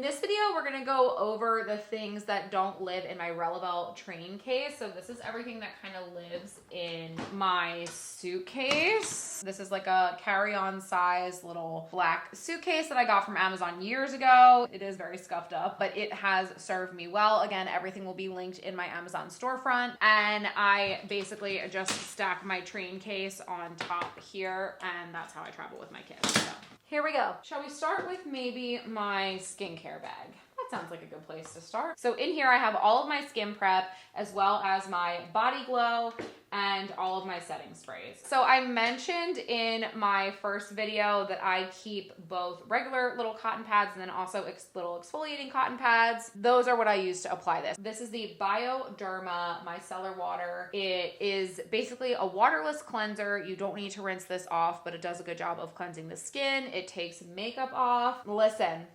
this video, we're gonna go over the things that don't live in my Relevant train case. So this is everything that kind of lives in my suitcase. This is like a carry-on size little black suitcase that I got from Amazon years ago. It is very scuffed up, but it has served me well. Again, everything will be linked in my Amazon storefront. And I basically just stack my train case on top here, and that's how I travel with my kids. So here we go. Shall we start with maybe my skincare bag? That sounds like a good place to start. So in here I have all of my skin prep as well as my body glow and all of my setting sprays. So I mentioned in my first video that I keep both regular little cotton pads and then also little exfoliating cotton pads. Those are what I use to apply this. This is the Bioderma Micellar Water. It is basically a waterless cleanser. You don't need to rinse this off, but it does a good job of cleansing the skin. It takes makeup off. Listen,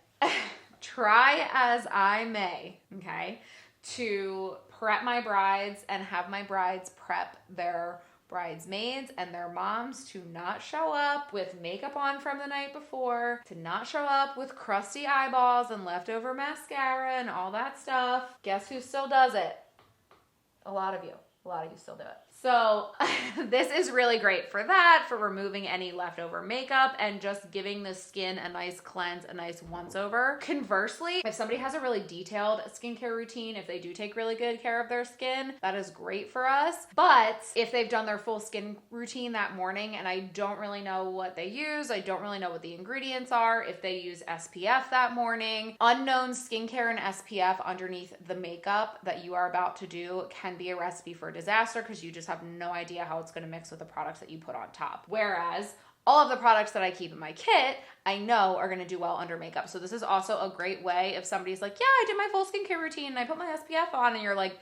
try as I may, okay, to prep my brides and have my brides prep their bridesmaids and their moms to not show up with makeup on from the night before, to not show up with crusty eyeballs and leftover mascara and all that stuff. Guess who still does it? A lot of you. A lot of you still do it. So this is really great for that, for removing any leftover makeup and just giving the skin a nice cleanse, a nice once over. Conversely, if somebody has a really detailed skincare routine, if they do take really good care of their skin, that is great for us. But if they've done their full skin routine that morning and I don't really know what they use, I don't really know what the ingredients are, if they use SPF that morning, unknown skincare and SPF underneath the makeup that you are about to do can be a recipe for disaster because you just have no idea how it's going to mix with the products that you put on top. Whereas all of the products that I keep in my kit, I know are going to do well under makeup. So this is also a great way if somebody's like, yeah, I did my full skincare routine and I put my SPF on, and you're like,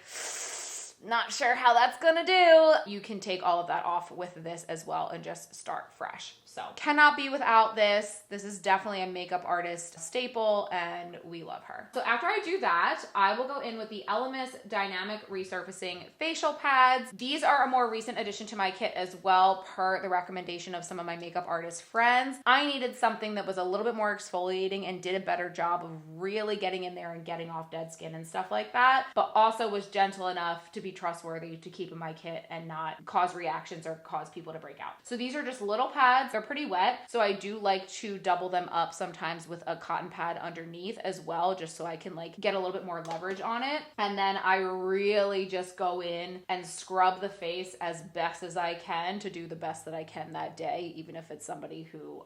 not sure how that's gonna do. You can take all of that off with this as well and just start fresh. So cannot be without this. This is definitely a makeup artist staple and we love her. So after I do that, I will go in with the Elemis Dynamic Resurfacing Facial Pads. These are a more recent addition to my kit as well, per the recommendation of some of my makeup artist friends. I needed something that was a little bit more exfoliating and did a better job of really getting in there and getting off dead skin and stuff like that, but also was gentle enough to be trustworthy to keep in my kit and not cause reactions or cause people to break out. So these are just little pads. They're pretty wet, so I do like to double them up sometimes with a cotton pad underneath as well, just so I can like get a little bit more leverage on it. And then I really just go in and scrub the face as best as I can to do the best that I can that day, even if it's somebody who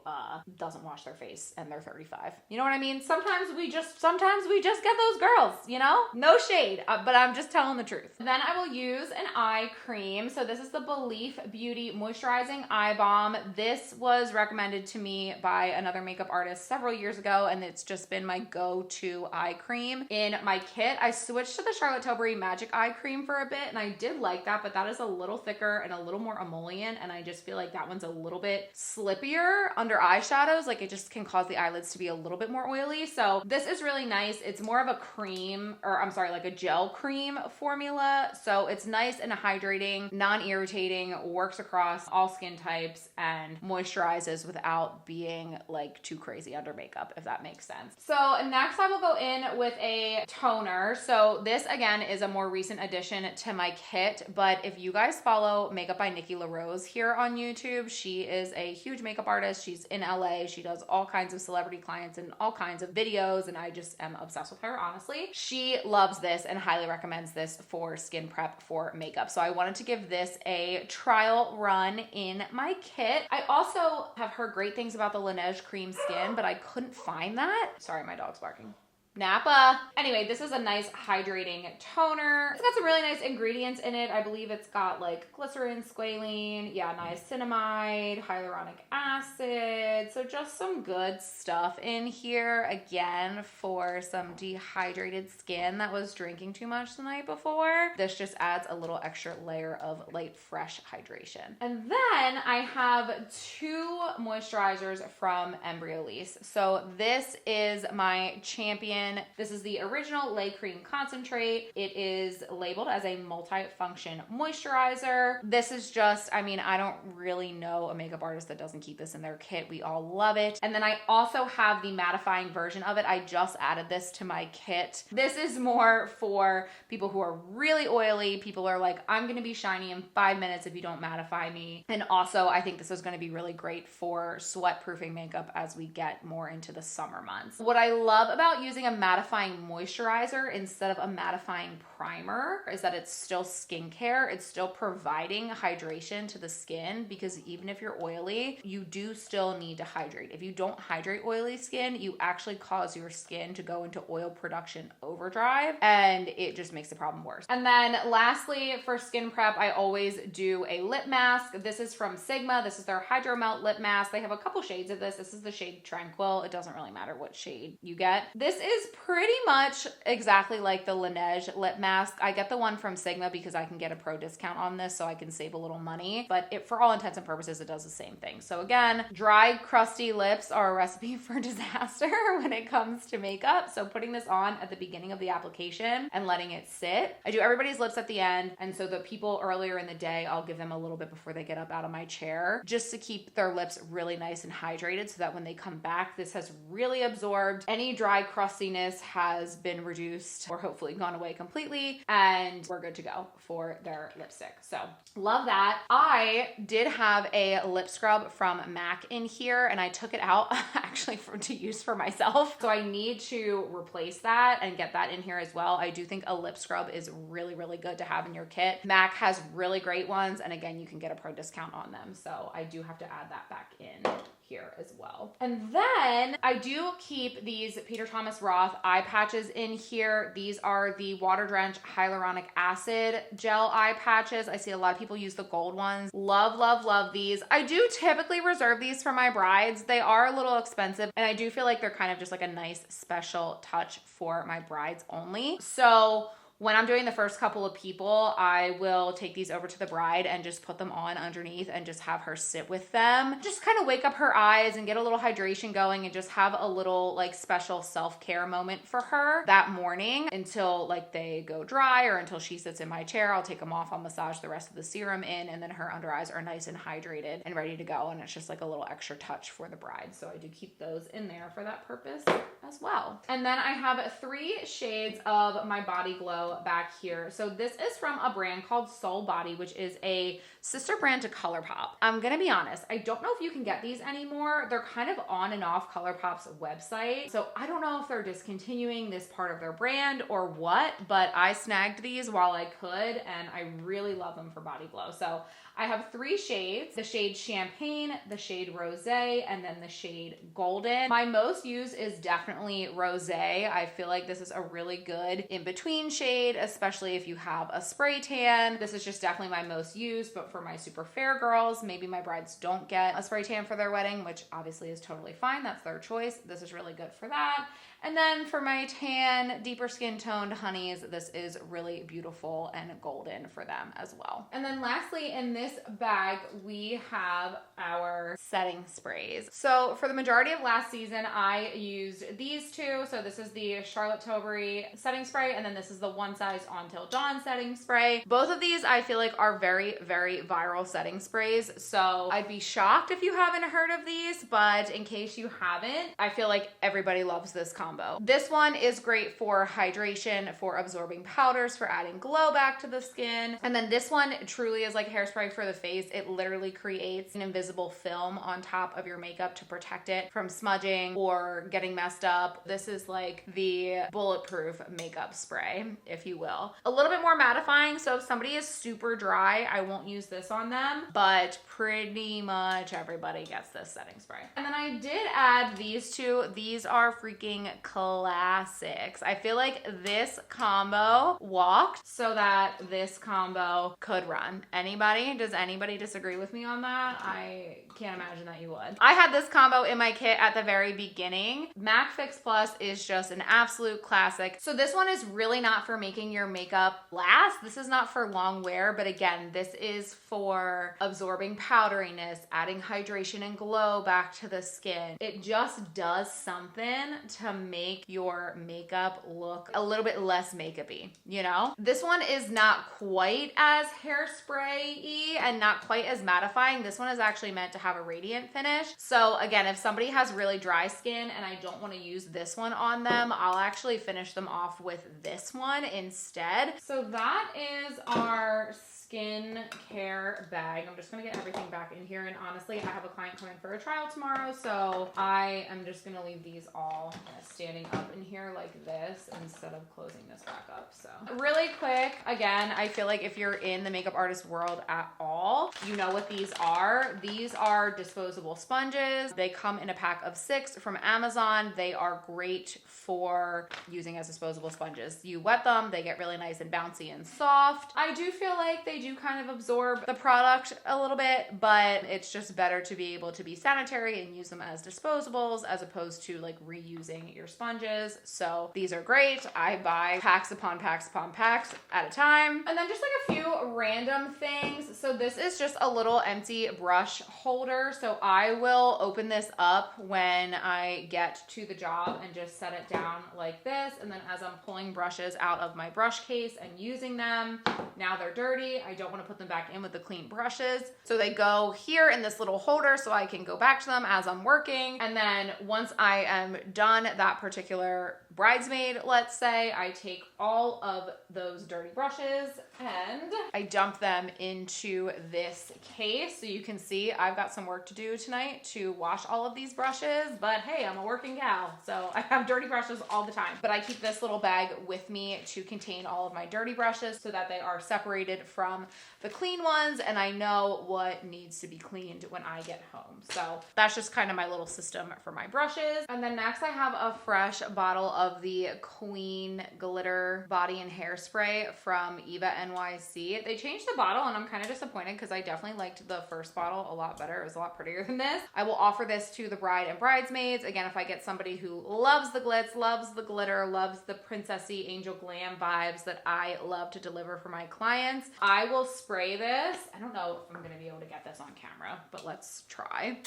doesn't wash their face and they're 35. You know what I mean? Sometimes we just get those girls, you know? No shade, but I'm just telling the truth. Then I will use an eye cream. So this is the Belief Beauty Moisturizing Eye Balm. This was recommended to me by another makeup artist several years ago, and it's just been my go-to eye cream in my kit. I switched to the Charlotte Tilbury Magic Eye Cream for a bit, and I did like that, but that is a little thicker and a little more emollient, and I just feel like that one's a little bit slippier under eyeshadows. Like it just can cause the eyelids to be a little bit more oily. So this is really nice. It's more of a cream, or I'm sorry, like a gel cream formula. So it's nice and hydrating, non-irritating, works across all skin types, and moisturizes without being like too crazy under makeup, if that makes sense. So next I will go in with a toner. So this again is a more recent addition to my kit, but if you guys follow Makeup by Nikki LaRose here on YouTube, she is a huge makeup artist. She's in LA. She does all kinds of celebrity clients and all kinds of videos, and I just am obsessed with her, honestly. She loves this and highly recommends this for skin prep for makeup. So I wanted to give this a trial run in my kit. I also have heard great things about the Laneige Cream Skin, but I couldn't find that. Sorry, my dog's barking. Napa. Anyway, this is a nice hydrating toner. It's got some really nice ingredients in it. I believe it's got like glycerin, squalene, niacinamide, hyaluronic acid. So just some good stuff in here, again, for some dehydrated skin that was drinking too much the night before. This just adds a little extra layer of light, fresh hydration. And then I have two moisturizers from Embryolisse. So this is my Champion skin. This is the original Lay Cream Concentrate. It is labeled as a multi-function moisturizer. This is just, I mean, I don't really know a makeup artist that doesn't keep this in their kit. We all love it. And then I also have the mattifying version of it. I just added this to my kit. This is more for people who are really oily. People are like, I'm gonna be shiny in 5 minutes if you don't mattify me. And also, I think this is gonna be really great for sweat-proofing makeup as we get more into the summer months. What I love about using a mattifying moisturizer instead of a mattifying primer is that it's still skincare. It's still providing hydration to the skin, because even if you're oily, you do still need to hydrate. If you don't hydrate oily skin, you actually cause your skin to go into oil production overdrive, and it just makes the problem worse. And then lastly, for skin prep, I always do a lip mask. This is from Sigma. This is their Hydro Melt lip mask. They have a couple shades of this. This is the shade Tranquil. It doesn't really matter what shade you get. This is pretty much exactly like the Laneige lip mask. I get the one from Sigma because I can get a pro discount on this, so I can save a little money, but for all intents and purposes, it does the same thing. So again, dry, crusty lips are a recipe for disaster when it comes to makeup. So putting this on at the beginning of the application and letting it sit. I do everybody's lips at the end, and so the people earlier in the day, I'll give them a little bit before they get up out of my chair, just to keep their lips really nice and hydrated, so that when they come back, this has really absorbed. Any dry crustiness has been reduced or hopefully gone away completely, and we're good to go for their lipstick. So love that. I did have a lip scrub from MAC in here, and I took it out actually to use for myself. So I need to replace that and get that in here as well. I do think a lip scrub is really, really good to have in your kit. MAC has really great ones, and again, you can get a pro discount on them. So I do have to add that back in here as well. And then I do keep these Peter Thomas Roth eye patches in here. These are the Water Drench Hyaluronic Acid Gel eye patches. I see a lot of people use the gold ones. Love, love, love these. I do typically reserve these for my brides. They are a little expensive, and I do feel like they're kind of just like a nice special touch for my brides only. So when I'm doing the first couple of people, I will take these over to the bride and just put them on underneath and just have her sit with them. Just kind of wake up her eyes and get a little hydration going, and just have a little like special self-care moment for her that morning until like they go dry, or until she sits in my chair. I'll take them off, I'll massage the rest of the serum in, and then her under eyes are nice and hydrated and ready to go. And it's just like a little extra touch for the bride. So I do keep those in there for that purpose as well. And then I have 3 shades of my Body Glow back here. So this is from a brand called Soul Body, which is a sister brand to ColourPop. I'm gonna be honest, I don't know if you can get these anymore. They're kind of on and off ColourPop's website. So I don't know if they're discontinuing this part of their brand or what, but I snagged these while I could, and I really love them for Body Glow. So I have 3 shades, the shade Champagne, the shade Rosé, and then the shade Golden. My most used is definitely Rosé. I feel like this is a really good in-between shade, especially if you have a spray tan. This is just definitely my most used, but for my super fair girls, maybe my brides don't get a spray tan for their wedding, which obviously is totally fine. That's their choice. This is really good for that. And then for my tan, deeper skin toned honeys, this is really beautiful and golden for them as well. And then lastly, in this bag, we have our setting sprays. So for the majority of last season, I used these 2. So this is the Charlotte Tilbury setting spray, and then this is the One Size On Till Dawn setting spray. Both of these I feel like are very, very viral setting sprays. So I'd be shocked if you haven't heard of these, but in case you haven't, I feel like everybody loves this combo. This one is great for hydration, for absorbing powders, for adding glow back to the skin. And then this one truly is like hairspray for the face. It literally creates an invisible film on top of your makeup to protect it from smudging or getting messed up. This is like the bulletproof makeup spray, if you will. A little bit more mattifying, so if somebody is super dry, I won't use this on them, but pretty much everybody gets this setting spray. And then I did add these 2. These are freaking classics. I feel like this combo walked so that this combo could run. Anybody? Does anybody disagree with me on that? I can't imagine that you would. I had this combo in my kit at the very beginning. MAC Fix Plus is just an absolute classic. So this one is really not for making your makeup last. This is not for long wear, but again, this is for absorbing powderiness, adding hydration and glow back to the skin. It just does something to make your makeup look a little bit less makeup-y, you know? This one is not quite as hairspray-y and not quite as mattifying. This one is actually meant to have a radiant finish. So again, if somebody has really dry skin and I don't want to use this one on them, I'll actually finish them off with this one instead. So that is our skincare bag. I'm just gonna get everything back in here, and honestly, I have a client coming for a trial tomorrow, so I am just gonna leave these all standing up in here like this instead of closing this back up. So really quick, again, I feel like if you're in the makeup artist world at all, you know what these are. These are disposable sponges. They come in a pack of 6 from Amazon. They are great for using as disposable sponges. You wet them, they get really nice and bouncy and soft. I do feel like they do kind of absorb the product a little bit, but it's just better to be able to be sanitary and use them as disposables as opposed to like reusing your sponges. So these are great. I buy packs upon packs upon packs at a time. And then just like a few random things. So this is just a little empty brush holder. So I will open this up when I get to the job and just set it down like this. And then as I'm pulling brushes out of my brush case and using them, now they're dirty. I don't want to put them back in with the clean brushes. So they go here in this little holder so I can go back to them as I'm working. And then once I am done that particular bridesmaid, let's say, I take all of those dirty brushes and I dump them into this case. So you can see I've got some work to do tonight to wash all of these brushes, but hey, I'm a working gal, so I have dirty brushes all the time. But I keep this little bag with me to contain all of my dirty brushes so that they are separated from the clean ones and I know what needs to be cleaned when I get home. So that's just kind of my little system for my brushes. And then next I have a fresh bottle of the Queen Glitter Body and Hairspray from Eva NYC. They changed the bottle and I'm kind of disappointed because I definitely liked the first bottle a lot better. It was a lot prettier than this. I will offer this to the bride and bridesmaids. Again, if I get somebody who loves the glitz, loves the glitter, loves the princessy angel glam vibes that I love to deliver for my clients, I will spray this. I don't know if I'm gonna be able to get this on camera, but let's try.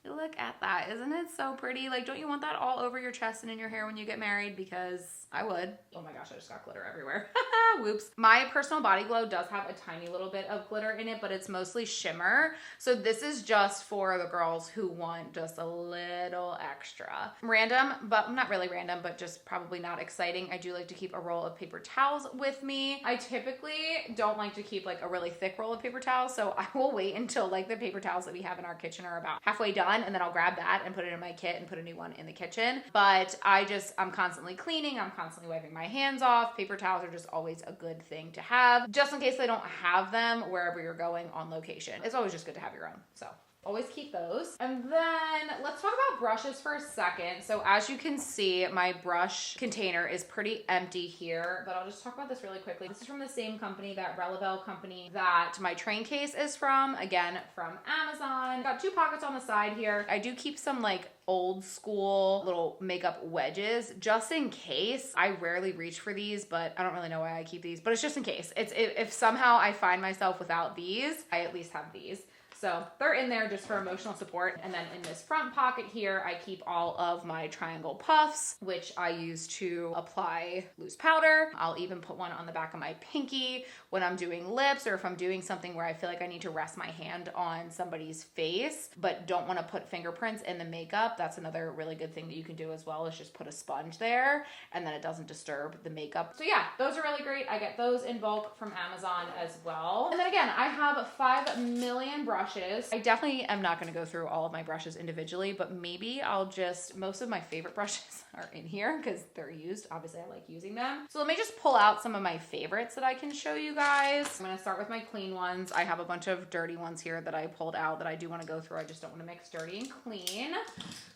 Look at that. Isn't it so pretty? Like, don't you want that all over your chest and in your hair when you get married? Because I would. Oh my gosh, I just got glitter everywhere. Whoops. My personal body glow does have a tiny little bit of glitter in it, but it's mostly shimmer. So this is just for the girls who want just a little extra. Random, but not really random, but just probably not exciting. I do like to keep a roll of paper towels with me. I typically don't like to keep like a really thick roll of paper towels, so I will wait until like the paper towels that we have in our kitchen are about halfway done, and then I'll grab that and put it in my kit and put a new one in the kitchen. But I'm constantly cleaning, I'm constantly wiping my hands off. Paper towels are just always a good thing to have, just in case they don't have them wherever you're going on location. It's always just good to have your own, so always keep those. And then let's talk about brushes for a second. So as you can see, my brush container is pretty empty here, but I'll just talk about this really quickly. This is from the same company, that Relevell company that my train case is from, again, from Amazon. Got 2 pockets on the side here. I do keep some like old school little makeup wedges just in case. I rarely reach for these, but I don't really know why I keep these, but it's just in case. If somehow I find myself without these, I at least have these. So they're in there just for emotional support. And then in this front pocket here, I keep all of my triangle puffs, which I use to apply loose powder. I'll even put one on the back of my pinky when I'm doing lips, or if I'm doing something where I feel like I need to rest my hand on somebody's face, but don't want to put fingerprints in the makeup. That's another really good thing that you can do as well, is just put a sponge there and then it doesn't disturb the makeup. So yeah, those are really great. I get those in bulk from Amazon as well. And then again, I have 5 million brushes. I definitely am not going to go through all of my brushes individually, but maybe most of my favorite brushes are in here because they're used. Obviously, I like using them. So let me just pull out some of my favorites that I can show you guys. I'm going to start with my clean ones. I have a bunch of dirty ones here that I pulled out that I do want to go through. I just don't want to mix dirty and clean.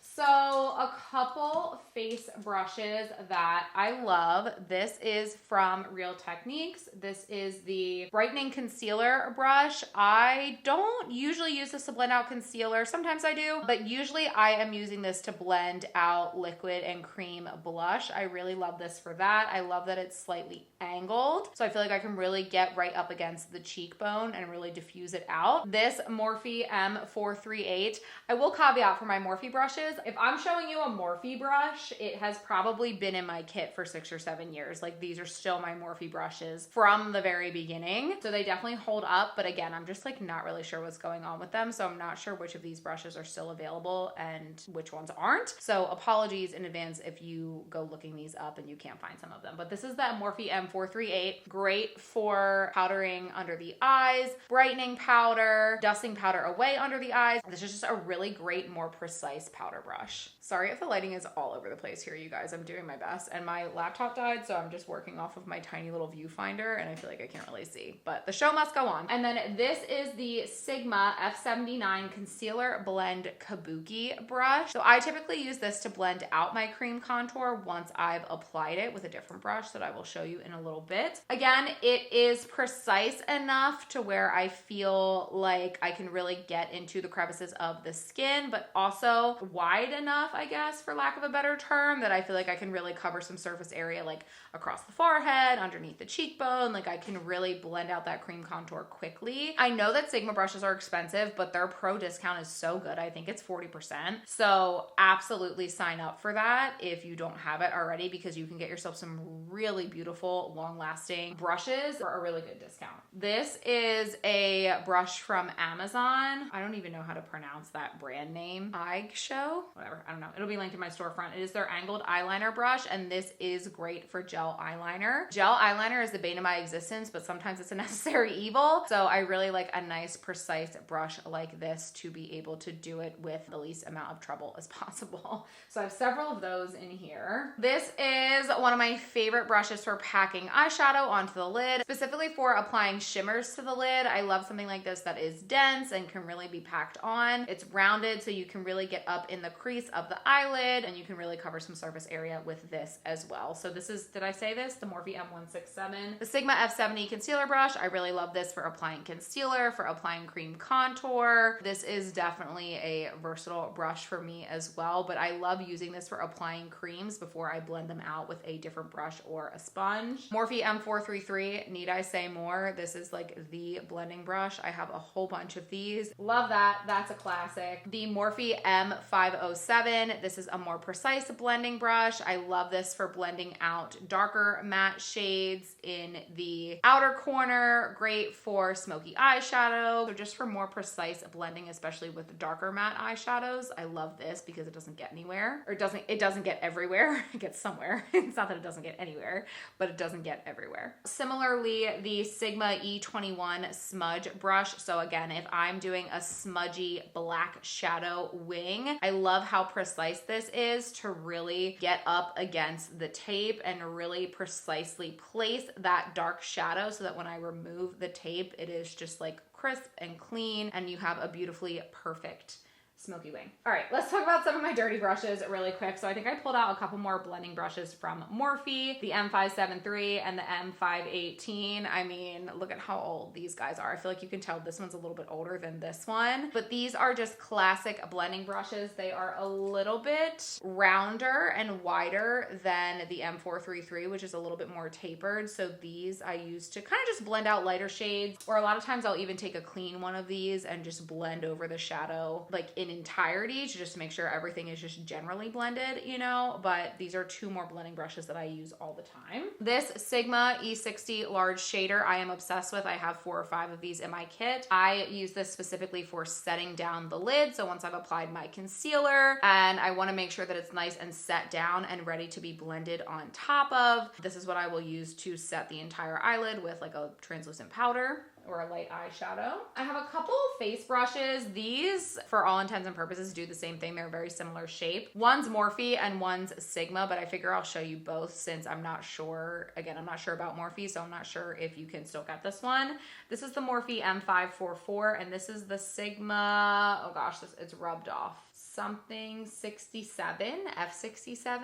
So a couple face brushes that I love. This is from Real Techniques. This is the Brightening Concealer brush. I don't usually use this to blend out concealer. Sometimes I do, but usually I am using this to blend out liquid and cream blush. I really love this for that. I love that it's slightly angled, so I feel like I can really get right up against the cheekbone and really diffuse it out. This Morphe M438. I will caveat for my Morphe brushes, If I'm showing you a Morphe brush, it has probably been in my kit for 6 or 7 years. Like these are still my Morphe brushes from the very beginning. So they definitely hold up, but again, I'm just like not really sure what's going on with them. So I'm not sure which of these brushes are still available and which ones aren't. So apologies in advance if you go looking these up and you can't find some of them. But this is the Morphe M438. Great for powdering under the eyes, brightening powder, dusting powder away under the eyes. This is just a really great, more precise powder brush. Sorry if the lighting is all over the place here, you guys. I'm doing my best. And my laptop died, so I'm just working off of my tiny little viewfinder and I feel like I can't really see. But the show must go on. And then this is the Sigma F79 Concealer Blend Kabuki brush. So I typically use this to blend out my cream contour once I've applied it with a different brush that I will show you in a little bit. Again, it is precise enough to where I feel like I can really get into the crevices of the skin, but also wide enough, I guess, for lack of a better term, that I feel like I can really cover some surface area like across the forehead, underneath the cheekbone. Like I can really blend out that cream contour quickly. I know that Sigma brushes are expensive, but their pro discount is so good. I think it's 40%. So absolutely sign up for that if you don't have it already, because you can get yourself some really beautiful, long-lasting brushes for a really good discount. This is a brush from Amazon. I don't even know how to pronounce that brand name. Eyeshadow? Whatever. I don't know. It'll be linked in my storefront. It is their angled eyeliner brush, and this is great for gel eyeliner. Gel eyeliner is the bane of my existence, but sometimes it's a necessary evil. So I really like a nice, precise brush like this to be able to do it with the least amount of trouble as possible. So I have several of those in here. This is one of my favorite brushes for packing eyeshadow onto the lid, specifically for applying shimmers to the lid. I love something like this that is dense and can really be packed on. It's rounded, so you can really get up in the crease of the eyelid, and you can really cover some surface area with this as well. So this is, did I say this? The Morphe M167. The Sigma F70 concealer brush. I really love this for applying concealer, for applying cream contour. This is definitely a versatile brush for me as well, but I love using this for applying creams before I blend them out with a different brush or a sponge. Morphe M433, need I say more? This is like the blending brush. I have a whole bunch of these. Love that. That's a classic. The Morphe M507. This is a more precise blending brush. I love this for blending out darker matte shades in the outer corner. Great for smoky eyeshadow. So just for more precise blending, especially with darker matte eyeshadows, I love this because it doesn't get anywhere, or it doesn't get everywhere. It gets somewhere. It's not that it doesn't get anywhere, but it doesn't get everywhere. Similarly, the Sigma E21 smudge brush. So again, if I'm doing a smudgy black shadow wing, I love how precise this is to really get up against the tape and really precisely place that dark shadow so that when I remove the tape, it is just like crisp and clean and you have a beautifully perfect smoky wing. All right, let's talk about some of my dirty brushes really quick. So I think I pulled out a couple more blending brushes from Morphe, the M573 and the M518. I mean, look at how old these guys are. I feel like you can tell this one's a little bit older than this one, but these are just classic blending brushes. They are a little bit rounder and wider than the M433, which is a little bit more tapered. So these I use to kind of just blend out lighter shades, or a lot of times I'll even take a clean one of these and just blend over the shadow like in entirety to just make sure everything is just generally blended, you know, but these are two more blending brushes that I use all the time. This Sigma E60 large shader I am obsessed with. I have 4 or 5 of these in my kit. I use this specifically for setting down the lid. So once I've applied my concealer and I want to make sure that it's nice and set down and ready to be blended on top of, this is what I will use to set the entire eyelid with like a translucent powder or a light eyeshadow. I have a couple face brushes. These, for all intents and purposes, do the same thing. They're very similar shape. One's Morphe and one's Sigma, but I figure I'll show you both since I'm not sure, again, I'm not sure about Morphe, so I'm not sure if you can still get this one. This is the Morphe M544, and this is the Sigma, oh gosh, it's rubbed off. Something 67, F67.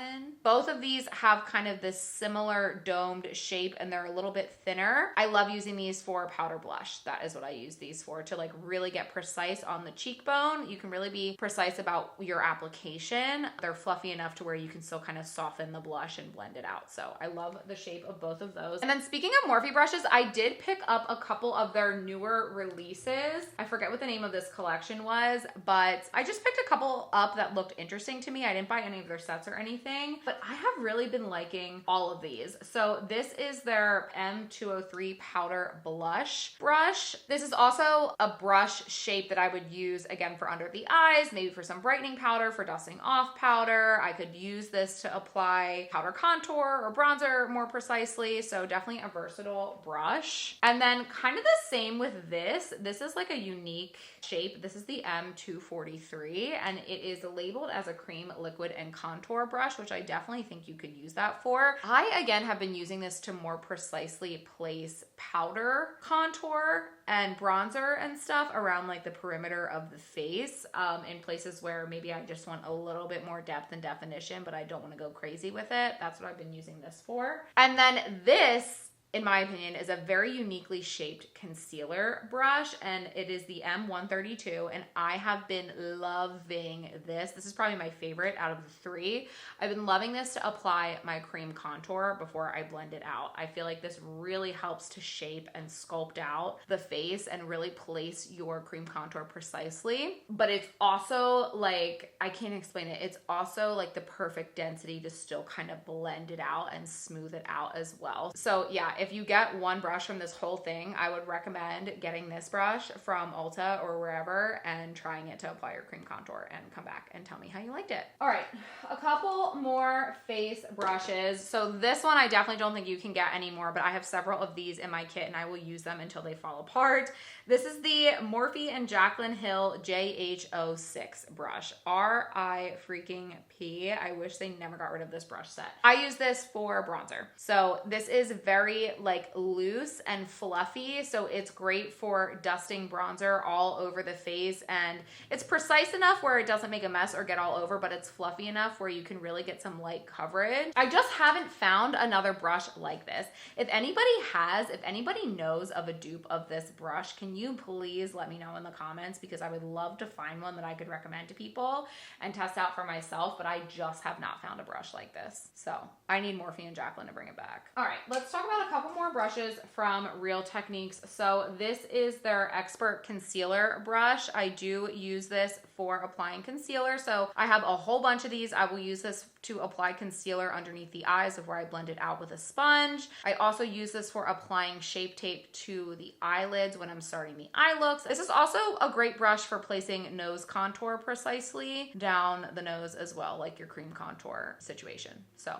Both of these have kind of this similar domed shape and they're a little bit thinner. I love using these for powder blush. That is what I use these for, to like really get precise on the cheekbone. You can really be precise about your application. They're fluffy enough to where you can still kind of soften the blush and blend it out. So I love the shape of both of those. And then speaking of Morphe brushes, I did pick up a couple of their newer releases. I forget what the name of this collection was, but I just picked a couple couple up that looked interesting to me. I didn't buy any of their sets or anything, but I have really been liking all of these. So this is their M203 powder blush brush. This is also a brush shape that I would use again for under the eyes, maybe for some brightening powder, for dusting off powder. I could use this to apply powder contour or bronzer more precisely. So definitely a versatile brush. And then kind of the same with this. This is like a unique shape. This is the M243 and it is labeled as a cream, liquid, and contour brush, which I definitely think you could use that for. I, again, have been using this to more precisely place powder contour and bronzer and stuff around like the perimeter of the face in places where maybe I just want a little bit more depth and definition, but I don't want to go crazy with it. That's what I've been using this for. And then this, in my opinion, is a very uniquely shaped concealer brush, and it is the M132, and I have been loving this. This is probably my favorite out of the three. I've been loving this to apply my cream contour before I blend it out. I feel like this really helps to shape and sculpt out the face and really place your cream contour precisely, but it's also like, I can't explain it. It's also like the perfect density to still kind of blend it out and smooth it out as well. So yeah, if you get one brush from this whole thing, I would recommend getting this brush from Ulta or wherever and trying it to apply your cream contour and come back and tell me how you liked it. All right, a couple more face brushes. So this one I definitely don't think you can get anymore, but I have several of these in my kit and I will use them until they fall apart. This is the Morphe and Jaclyn Hill JH06 brush. R.I. freaking P. I wish they never got rid of this brush set. I use this for bronzer. So this is very like loose and fluffy. So it's great for dusting bronzer all over the face. And it's precise enough where it doesn't make a mess or get all over, but it's fluffy enough where you can really get some light coverage. I just haven't found another brush like this. If anybody knows of a dupe of this brush, can you please let me know in the comments, because I would love to find one that I could recommend to people and test out for myself, but I just have not found a brush like this. So I need Morphe and Jaclyn to bring it back. All right, let's talk about a couple more brushes from Real Techniques. So this is their Expert Concealer brush. I do use this for applying concealer. So I have a whole bunch of these. I will use this to apply concealer underneath the eyes before I blend it out with a sponge. I also use this for applying Shape Tape to the eyelids when I'm starting the eye looks. This is also a great brush for placing nose contour precisely down the nose as well, like your cream contour situation. So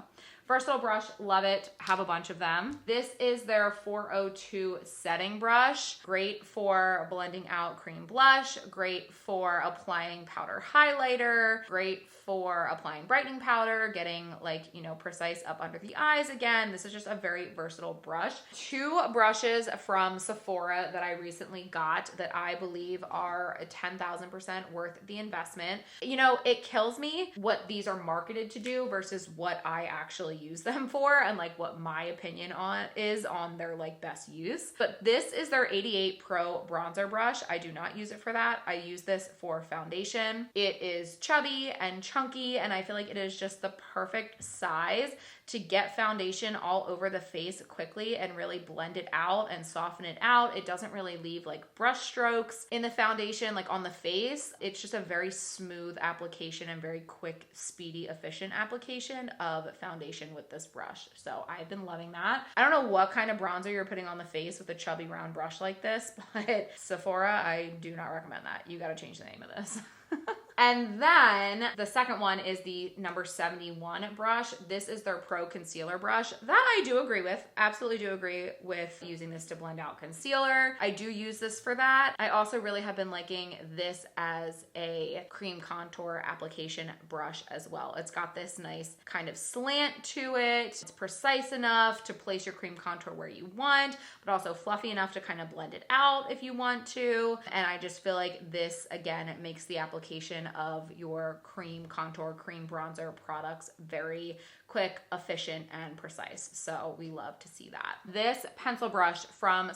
versatile brush, love it, have a bunch of them. This is their 402 setting brush. Great for blending out cream blush, great for applying powder highlighter, great for applying brightening powder, getting like, you know, precise up under the eyes. Again, this is just a very versatile brush. Two brushes from Sephora that I recently got that I believe are 10,000% worth the investment. You know, it kills me what these are marketed to do versus what I actually use them for and like what my opinion on their like best use. But this is their 88 Pro bronzer brush. I do not use it for that. I use this for foundation. It is chubby and chunky, and I feel like it is just the perfect size to get foundation all over the face quickly and really blend it out and soften it out. It doesn't really leave like brush strokes in the foundation, like on the face. It's just a very smooth application and very quick, speedy, efficient application of foundation with this brush. So I've been loving that. I don't know what kind of bronzer you're putting on the face with a chubby round brush like this, but Sephora, I do not recommend that. You got to change the name of this. And then the second one is the number 71 brush. This is their Pro Concealer brush. That I do agree with. Absolutely do agree with using this to blend out concealer. I do use this for that. I also really have been liking this as a cream contour application brush as well. It's got this nice kind of slant to it. It's precise enough to place your cream contour where you want, but also fluffy enough to kind of blend it out if you want to. And I just feel like this, again, it makes the application of your cream contour, cream bronzer products very quick, efficient, and precise. So we love to see that. This pencil brush from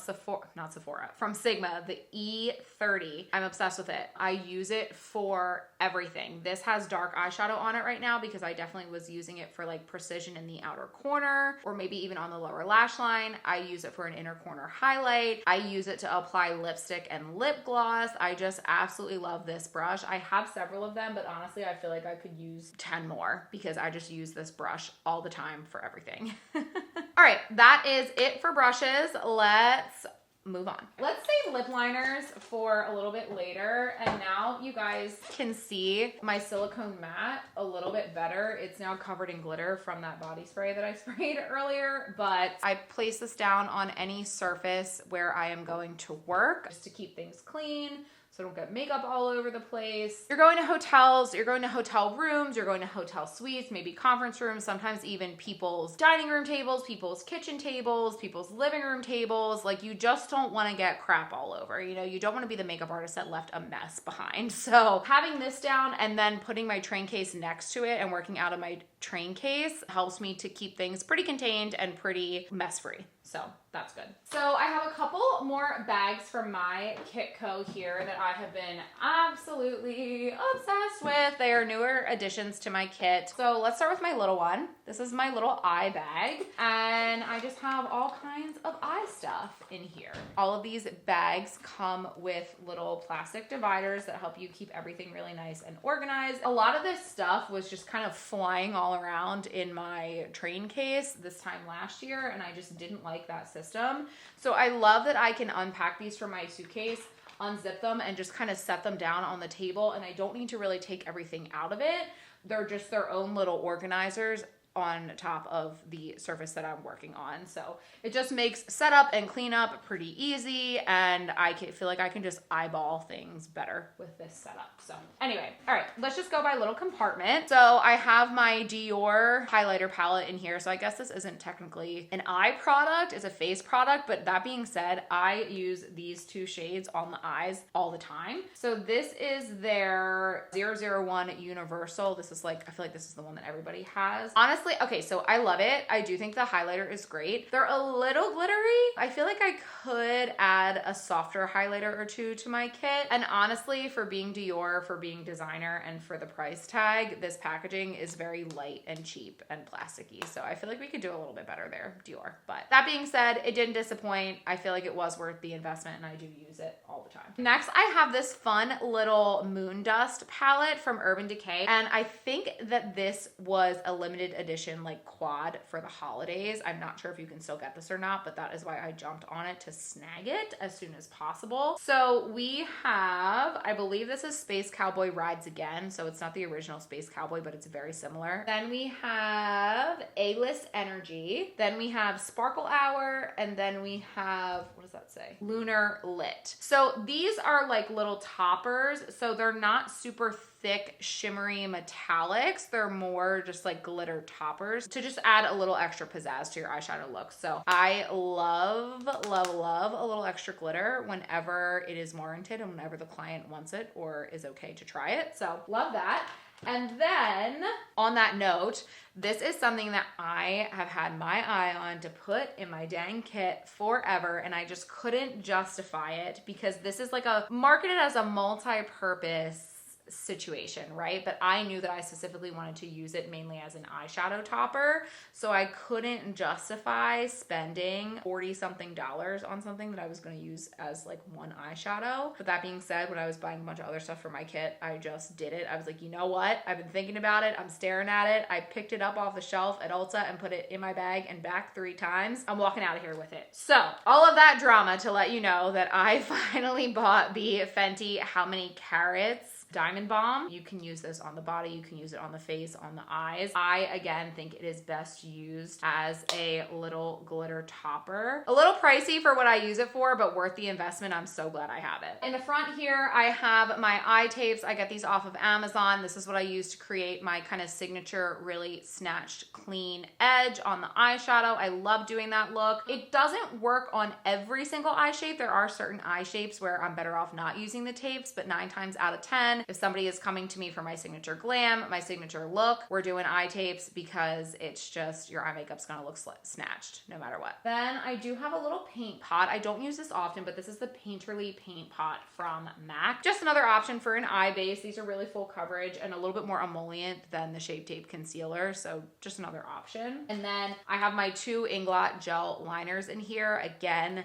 from Sigma, the E30. I'm obsessed with it. I use it for everything. This has dark eyeshadow on it right now because I definitely was using it for like precision in the outer corner or maybe even on the lower lash line. I use it for an inner corner highlight. I use it to apply lipstick and lip gloss. I just absolutely love this brush. I have several of them, but honestly, I feel like I could use 10 more because I just use this brush all the time for everything. All right, that is it for brushes. Let's move on. Let's save lip liners for a little bit later. And now you guys can see my silicone matte a little bit better. It's now covered in glitter from that body spray that I sprayed earlier, but I place this down on any surface where I am going to work just to keep things clean, so don't get makeup all over the place. You're going to hotels, you're going to hotel rooms, you're going to hotel suites, maybe conference rooms, sometimes even people's dining room tables, people's kitchen tables, people's living room tables. Like, you just don't want to get crap all over. You know, you don't want to be the makeup artist that left a mess behind. So having this down and then putting my train case next to it and working out of my train case helps me to keep things pretty contained and pretty mess free. So that's good. So I have a couple more bags from my Kitco here that I have been absolutely obsessed with. They are newer additions to my kit. So let's start with my little one. This is my little eye bag, and I just have all kinds of eye stuff in here. All of these bags come with little plastic dividers that help you keep everything really nice and organized. A lot of this stuff was just kind of flying all around in my train case this time last year, and I just didn't like that system. So I love that I can unpack these from my suitcase, unzip them, and just kind of set them down on the table, and I don't need to really take everything out of it. They're just their own little organizers on top of the surface that I'm working on. So it just makes setup and cleanup pretty easy, and I feel like I can just eyeball things better with this setup. So anyway, all right, let's just go by little compartment. So I have my Dior highlighter palette in here. So I guess this isn't technically an eye product, it's a face product, but that being said, I use these two shades on the eyes all the time. So this is their 001 Universal. This is like, I feel like this is the one that everybody has. Honestly, okay, so I love it. I do think the highlighter is great. They're a little glittery. I feel like I could add a softer highlighter or two to my kit. And honestly, for being Dior, for being designer, and for the price tag, this packaging is very light and cheap and plasticky. So I feel like we could do a little bit better there, Dior. But that being said, it didn't disappoint. I feel like it was worth the investment, and I do use it all the time. Next, I have this fun little moon dust palette from Urban Decay. And I think that this was a limited edition like quad for the holidays. I'm not sure if you can still get this or not, but that is why I jumped on it to snag it as soon as possible. So we have, I believe this is Space Cowboy Rides Again. So it's not the original Space Cowboy, but it's very similar. Then we have A-List Energy. Then we have Sparkle Hour. And then we have, what does that say? Lunar Lit. So these are like little toppers. So they're not super thick, shimmery metallics. They're more just like glitter toppers to just add a little extra pizzazz to your eyeshadow look. So I love, love, love a little extra glitter whenever it is warranted and whenever the client wants it or is okay to try it. So love that. And then on that note, this is something that I have had my eye on to put in my dang kit forever, and I just couldn't justify it because this is like marketed as a multi-purpose situation, right? But I knew that I specifically wanted to use it mainly as an eyeshadow topper, so I couldn't justify spending $40 something on something that I was going to use as like one eyeshadow. But that being said, when I was buying a bunch of other stuff for my kit, I just did it. I was like, you know what? I've been thinking about it. I'm staring at it. I picked it up off the shelf at Ulta and put it in my bag and back 3 times. I'm walking out of here with it. So all of that drama to let you know that I finally bought the Fenty How Many Carats Diamond Balm. You can use this on the body, you can use it on the face, on the eyes. I, again, think it is best used as a little glitter topper. A little pricey for what I use it for, but worth the investment. I'm so glad I have it. In the front here, I have my eye tapes. I get these off of Amazon. This is what I use to create my kind of signature, really snatched, clean edge on the eyeshadow. I love doing that look. It doesn't work on every single eye shape. There are certain eye shapes where I'm better off not using the tapes, but 9 times out of 10, again, if somebody is coming to me for my signature glam, my signature look, we're doing eye tapes because it's just your eye makeup's gonna look snatched no matter what. Then I do have a little paint pot. I don't use this often, but this is the Painterly paint pot from MAC. Just another option for an eye base. These are really full coverage and a little bit more emollient than the Shape Tape concealer, so just another option. And then I have my 2 Inglot gel liners in here. Again,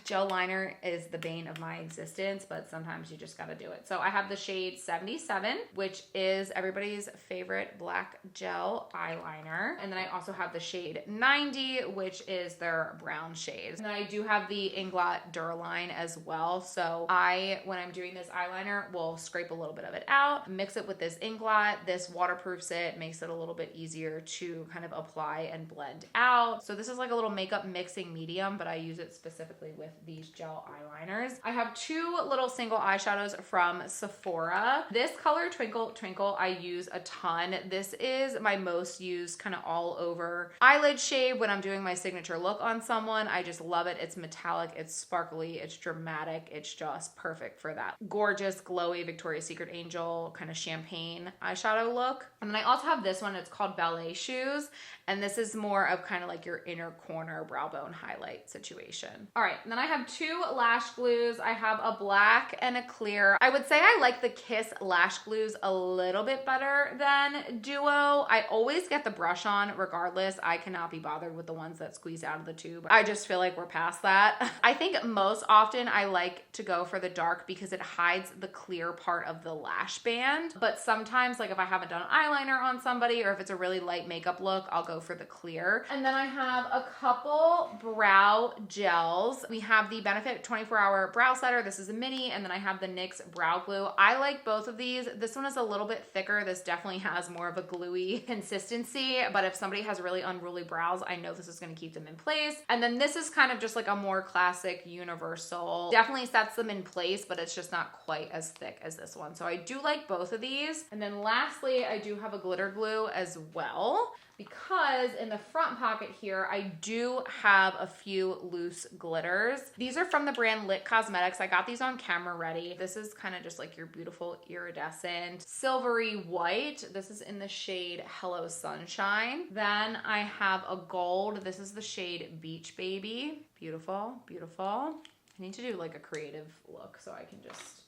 gel liner is the bane of my existence, but sometimes you just gotta do it. So I have the shade 77, which is everybody's favorite black gel eyeliner. And then I also have the shade 90, which is their brown shade. And then I do have the Inglot Duraline as well. So when I'm doing this eyeliner, will scrape a little bit of it out, mix it with this Inglot. This waterproofs it, makes it a little bit easier to kind of apply and blend out. So this is like a little makeup mixing medium, but I use it specifically with these gel eyeliners. I have 2 little single eyeshadows from Sephora. This color Twinkle Twinkle I use a ton. This is my most used kind of all over eyelid shade when I'm doing my signature look on someone. I just love it. It's metallic, it's sparkly, it's dramatic. It's just perfect for that gorgeous glowy Victoria's Secret Angel kind of champagne eyeshadow look. And then I also have this one. It's called Ballet Shoes. And this is more of kind of like your inner corner brow bone highlight situation. All right, and then I have 2 lash glues. I have a black and a clear. I would say I like the Kiss lash glues a little bit better than Duo. I always get the brush on regardless. I cannot be bothered with the ones that squeeze out of the tube. I just feel like we're past that. I think most often I like to go for the dark because it hides the clear part of the lash band. But sometimes, like if I haven't done eyeliner on somebody or if it's a really light makeup look, I'll go for the clear. And then I have a couple brow gels. We have the Benefit 24-Hour Brow Setter. This is a mini, and then I have the NYX Brow Glue. I like both of these. This one is a little bit thicker. This definitely has more of a gluey consistency, but if somebody has really unruly brows, I know this is going to keep them in place. And then this is kind of just like a more classic universal. Definitely sets them in place, but it's just not quite as thick as this one. So I do like both of these. And then lastly, I do have a glitter glue as well, because in the front pocket here, I do have a few loose glitters. These are from the brand Lit Cosmetics. I got these on Camera Ready. This is kind of just like your beautiful iridescent silvery white. This is in the shade Hello Sunshine. Then I have a gold. This is the shade Beach Baby. Beautiful, beautiful. I need to do like a creative look so I can just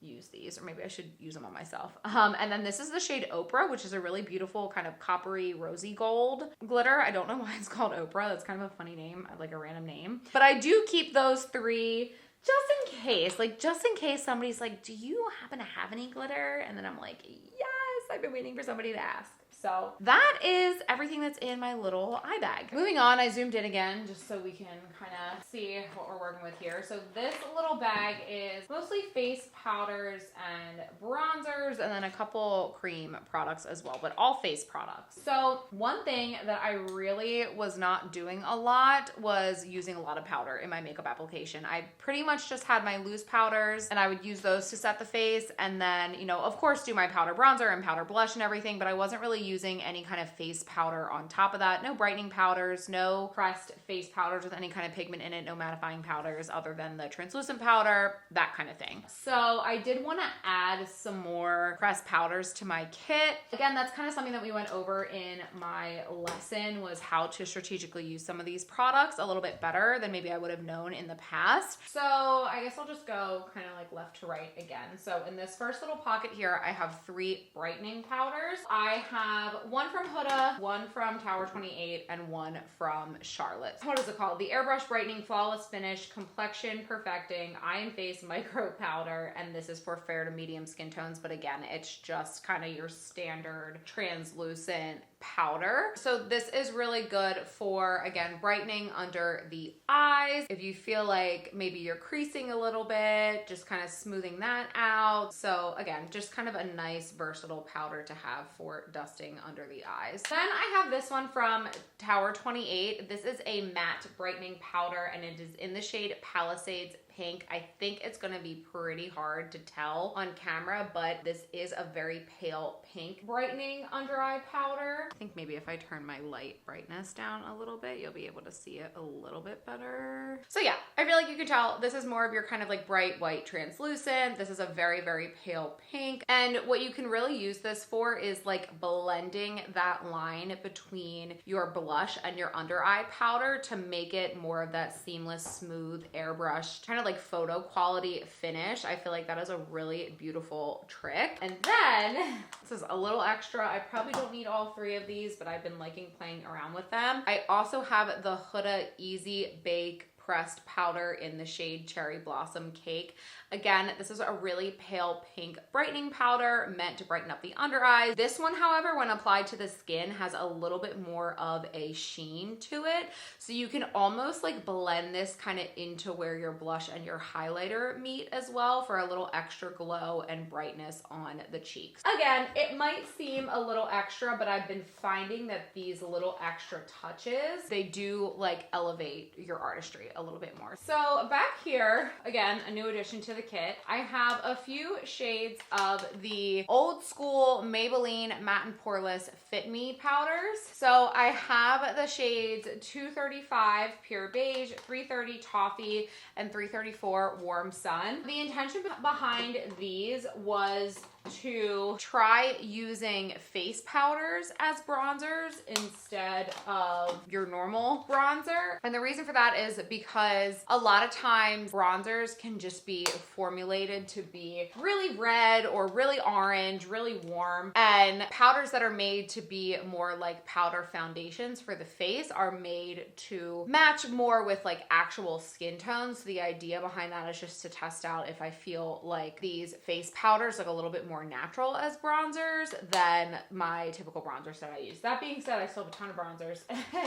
use these, or maybe I should use them on myself. And then this is the shade Oprah, which is a really beautiful kind of coppery rosy gold glitter. I don't know why it's called Oprah. That's kind of a funny name, like a random name. But I do keep those 3 just in case somebody's like, do you happen to have any glitter? And then I'm like, yes, I've been waiting for somebody to ask. So that is everything that's in my little eye bag. Moving on, I zoomed in again just so we can kind of see what we're working with here. So this little bag is mostly face powders and bronzers, and then a couple cream products as well, but all face products. So one thing that I really was not doing a lot was using a lot of powder in my makeup application. I pretty much just had my loose powders and I would use those to set the face, and then, you know, of course do my powder bronzer and powder blush and everything, but I wasn't really using any kind of face powder on top of that. No brightening powders, no pressed face powders with any kind of pigment in it, no mattifying powders other than the translucent powder, that kind of thing. So I did want to add some more pressed powders to my kit. Again, that's kind of something that we went over in my lesson, was how to strategically use some of these products a little bit better than maybe I would have known in the past. So I guess I'll just go kind of like left to right again. So in this first little pocket here, I have 3 brightening powders. I have one from Huda, one from Tower 28, and one from Charlotte. What is it called? The Airbrush Brightening Flawless Finish Complexion Perfecting Eye and Face Micro Powder, and this is for fair to medium skin tones, but again, it's just kind of your standard translucent powder. So this is really good for, again, brightening under the eyes. If you feel like maybe you're creasing a little bit, just kind of smoothing that out. So again, just kind of a nice versatile powder to have for dusting under the eyes. Then I have this one from Tower 28. This is a matte brightening powder and it is in the shade Palisades pink. I think it's gonna be pretty hard to tell on camera, but this is a very pale pink brightening under eye powder. I think maybe if I turn my light brightness down a little bit, you'll be able to see it a little bit better. So yeah, I feel like you can tell this is more of your kind of like bright white translucent. This is a very, very pale pink. And what you can really use this for is like blending that line between your blush and your under eye powder to make it more of that seamless, smooth, airbrush, kind of like photo quality finish. I feel like that is a really beautiful trick. And then this is a little extra. I probably don't need all three of these, but I've been liking playing around with them. I also have the Huda Easy Bake pressed powder in the shade Cherry Blossom Cake. Again, this is a really pale pink brightening powder meant to brighten up the under eyes. This one, however, when applied to the skin, has a little bit more of a sheen to it. So you can almost like blend this kind of into where your blush and your highlighter meet as well for a little extra glow and brightness on the cheeks. Again, it might seem a little extra, but I've been finding that these little extra touches, they do like elevate your artistry a little bit more. So back here, again, a new addition to the kit, I have a few shades of the old school Maybelline Matte and Poreless Fit Me powders. So I have the shades 235 Pure Beige, 330 Toffee, and 334 Warm Sun. The intention behind these was to try using face powders as bronzers instead of your normal bronzer. And the reason for that is because a lot of times bronzers can just be formulated to be really red or really orange, really warm. And powders that are made to be more like powder foundations for the face are made to match more with like actual skin tones. So the idea behind that is just to test out if I feel like these face powders look a little bit more natural as bronzers than my typical bronzers that I use. That being said, I still have a ton of bronzers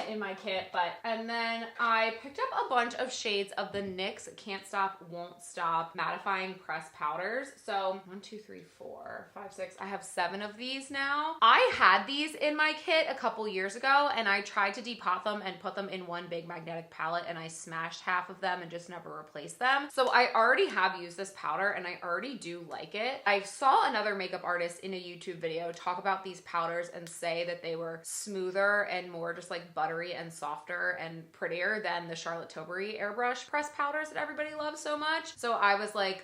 in my kit, and then I picked up a bunch of shades of the NYX Can't Stop, Won't Stop mattifying pressed powders. So 1, 2, 3, 4, 5, 6. I have 7 of these now. I had these in my kit a couple years ago and I tried to depot them and put them in one big magnetic palette and I smashed half of them and just never replaced them. So I already have used this powder and I already do like it. I saw another makeup artist in a YouTube video talk about these powders and say that they were smoother and more just like buttery and softer and prettier than the Charlotte Tilbury airbrush pressed powders that everybody loves so much. So I was like,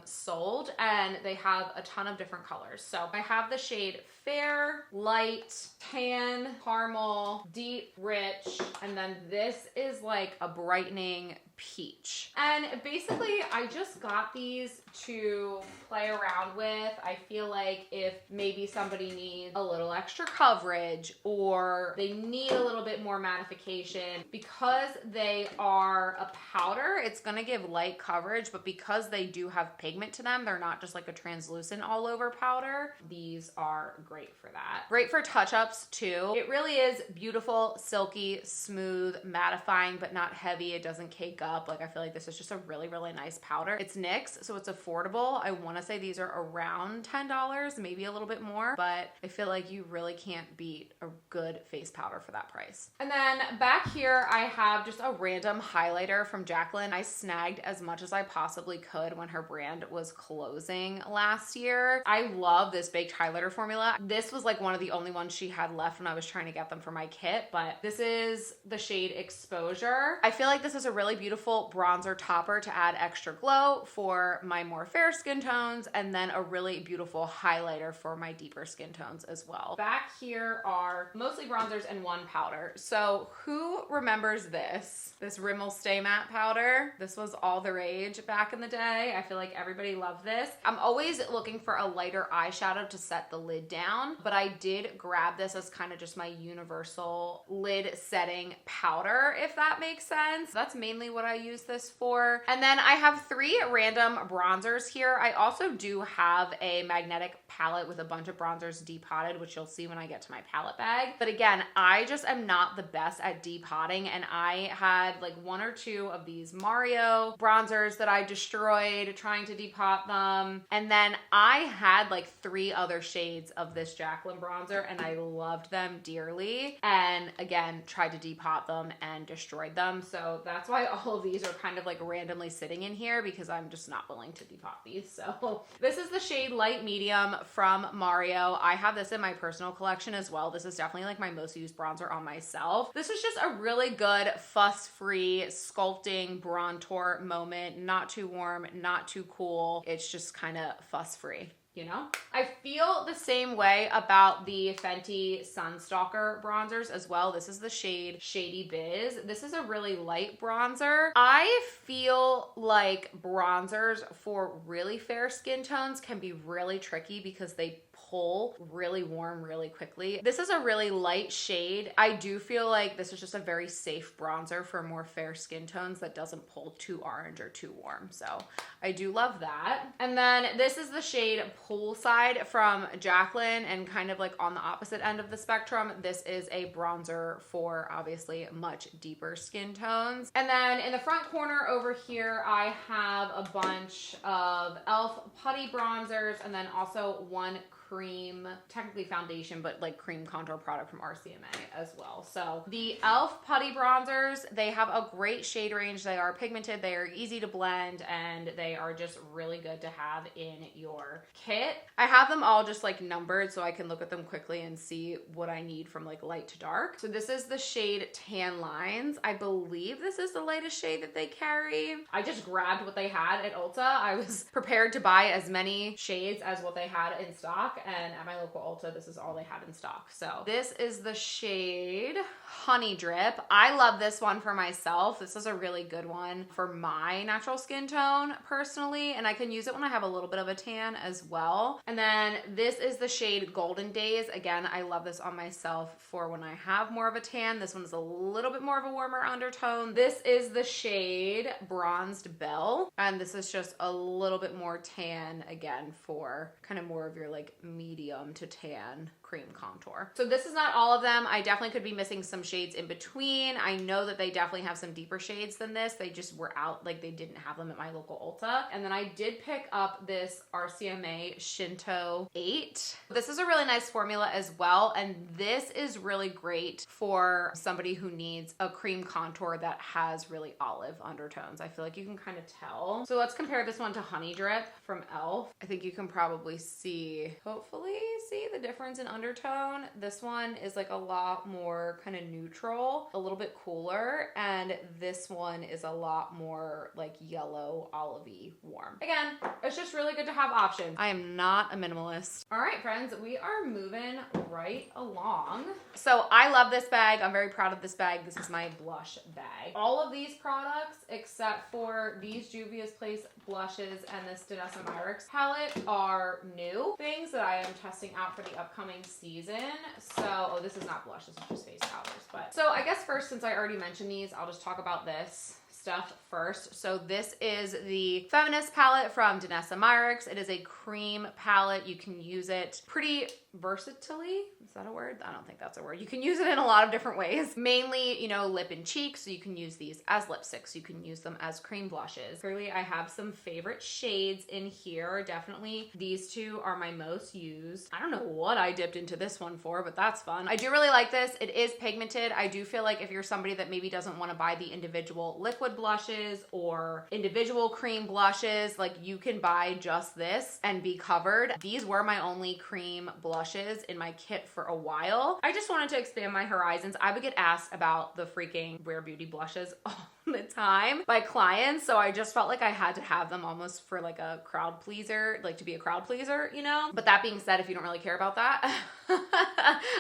sold, and they have a ton of different colors. So I have the shade Fair, Light, Tan, Caramel, Deep, Rich, and then this is like a brightening peach. And basically I just got these to play around with. I feel like if maybe somebody needs a little extra coverage or they need a little bit more mattification, because they are a powder, it's gonna give light coverage, but because they do have pigment to them, they're not just like a translucent all over powder. These are great for that. Great for touch-ups too. It really is beautiful, silky, smooth, mattifying, but not heavy. It doesn't cake up. Like I feel like this is just a really, really nice powder. It's NYX, so it's affordable. I want to say these are around $10, maybe a little bit more, but I feel like you really can't beat a good face powder for that price. And then back here, I have just a random highlighter from Jaclyn. I snagged as much as I possibly could when her brand was closing last year. I love this baked highlighter formula. This was like one of the only ones she had left when I was trying to get them for my kit, but this is the shade Exposure. I feel like this is a really beautiful bronzer topper to add extra glow for my more fair skin tones, and then a really beautiful highlighter for my deeper skin tones as well. Back here are mostly bronzers and one powder. So who remembers this Rimmel Stay Matte powder? This was all the rage back in the day. I feel like everybody loved this. I'm always looking for a lighter eyeshadow to set the lid down, but I did grab this as kind of just my universal lid setting powder, if that makes sense. That's mainly what I use this for. And then I have 3 random bronzers here. I also do have a a magnetic palette with a bunch of bronzers depotted, which you'll see when I get to my palette bag. But again, I just am not the best at depotting, and I had like 1 or 2 of these Mario bronzers that I destroyed trying to depot them. And then I had like 3 other shades of this Jaclyn bronzer, and I loved them dearly. And again, tried to depot them and destroyed them. So that's why all of these are kind of like randomly sitting in here, because I'm just not willing to depot these. So this is the shade Light Medium from Mario. I have this in my personal collection as well. This is definitely like my most used bronzer on myself. This is just a really good fuss-free sculpting bronzer moment. Not too warm, not too cool. It's just kind of fuss-free. You know? I feel the same way about the Fenty Sunstalker bronzers as well. This is the shade Shady Biz. This is a really light bronzer. I feel like bronzers for really fair skin tones can be really tricky because they pull really warm really quickly. This is a really light shade. I do feel like this is just a very safe bronzer for more fair skin tones that doesn't pull too orange or too warm. So I do love that. And then this is the shade Poolside from Jaclyn, and kind of like on the opposite end of the spectrum. This is a bronzer for obviously much deeper skin tones. And then in the front corner over here, I have a bunch of e.l.f. putty bronzers, and then also one cream, technically foundation, but like cream contour product from RCMA as well. So the e.l.f. putty bronzers, they have a great shade range. They are pigmented, they are easy to blend, and they are just really good to have in your kit. I have them all just like numbered so I can look at them quickly and see what I need from like light to dark. So this is the shade Tan Lines. I believe this is the lightest shade that they carry. I just grabbed what they had at Ulta. I was prepared to buy as many shades as what they had in stock, and at my local Ulta, this is all they had in stock. So this is the shade Honey Drip. I love this one for myself. This is a really good one for my natural skin tone personally, and I can use it when I have a little bit of a tan as well. And then this is the shade Golden Days. Again, I love this on myself for when I have more of a tan. This one's a little bit more of a warmer undertone. This is the shade Bronzed Belle, and this is just a little bit more tan, again, for kind of more of your like medium to tan cream contour. So this is not all of them. I definitely could be missing some shades in between. I know that they definitely have some deeper shades than this. They just were out, like they didn't have them at my local Ulta. And then I did pick up this RCMA Shinto 8. This is a really nice formula as well, and this is really great for somebody who needs a cream contour that has really olive undertones. I feel like you can kind of tell. So let's compare this one to Honey Drip from e.l.f. I think you can probably see, hopefully see the difference in undertone. This one is like a lot more kind of neutral, a little bit cooler, and this one is a lot more like yellow, olivey, warm. Again, it's just really good to have options. I am not a minimalist. All right, friends, we are moving right along. So I love this bag. I'm very proud of this bag. This is my blush bag. All of these products, except for these Juvia's Place blushes and this Danessa Myricks palette, are new things that I am testing out for the upcoming season. So, oh, this is not blush, this is just face powders. But so I guess first, since I already mentioned these, I'll just talk about this stuff first. So this is the Feminist palette from Danessa Myricks. It is a cream palette. You can use it pretty versatilely. Is that a word? I don't think that's a word. You can use it in a lot of different ways. Mainly, you know, lip and cheek. So you can use these as lipsticks. You can use them as cream blushes. Clearly, I have some favorite shades in here. Definitely these two are my most used. I don't know what I dipped into this one for, but that's fun. I do really like this. It is pigmented. I do feel like if you're somebody that maybe doesn't want to buy the individual liquid blushes or individual cream blushes, like you can buy just this and be covered. These were my only cream blushes in my kit for a while. I just wanted to expand my horizons. I would get asked about the freaking Rare Beauty blushes all the time by clients, so I just felt like I had to have them almost for like a crowd pleaser, like to be a crowd pleaser, you know? But that being said, if you don't really care about that,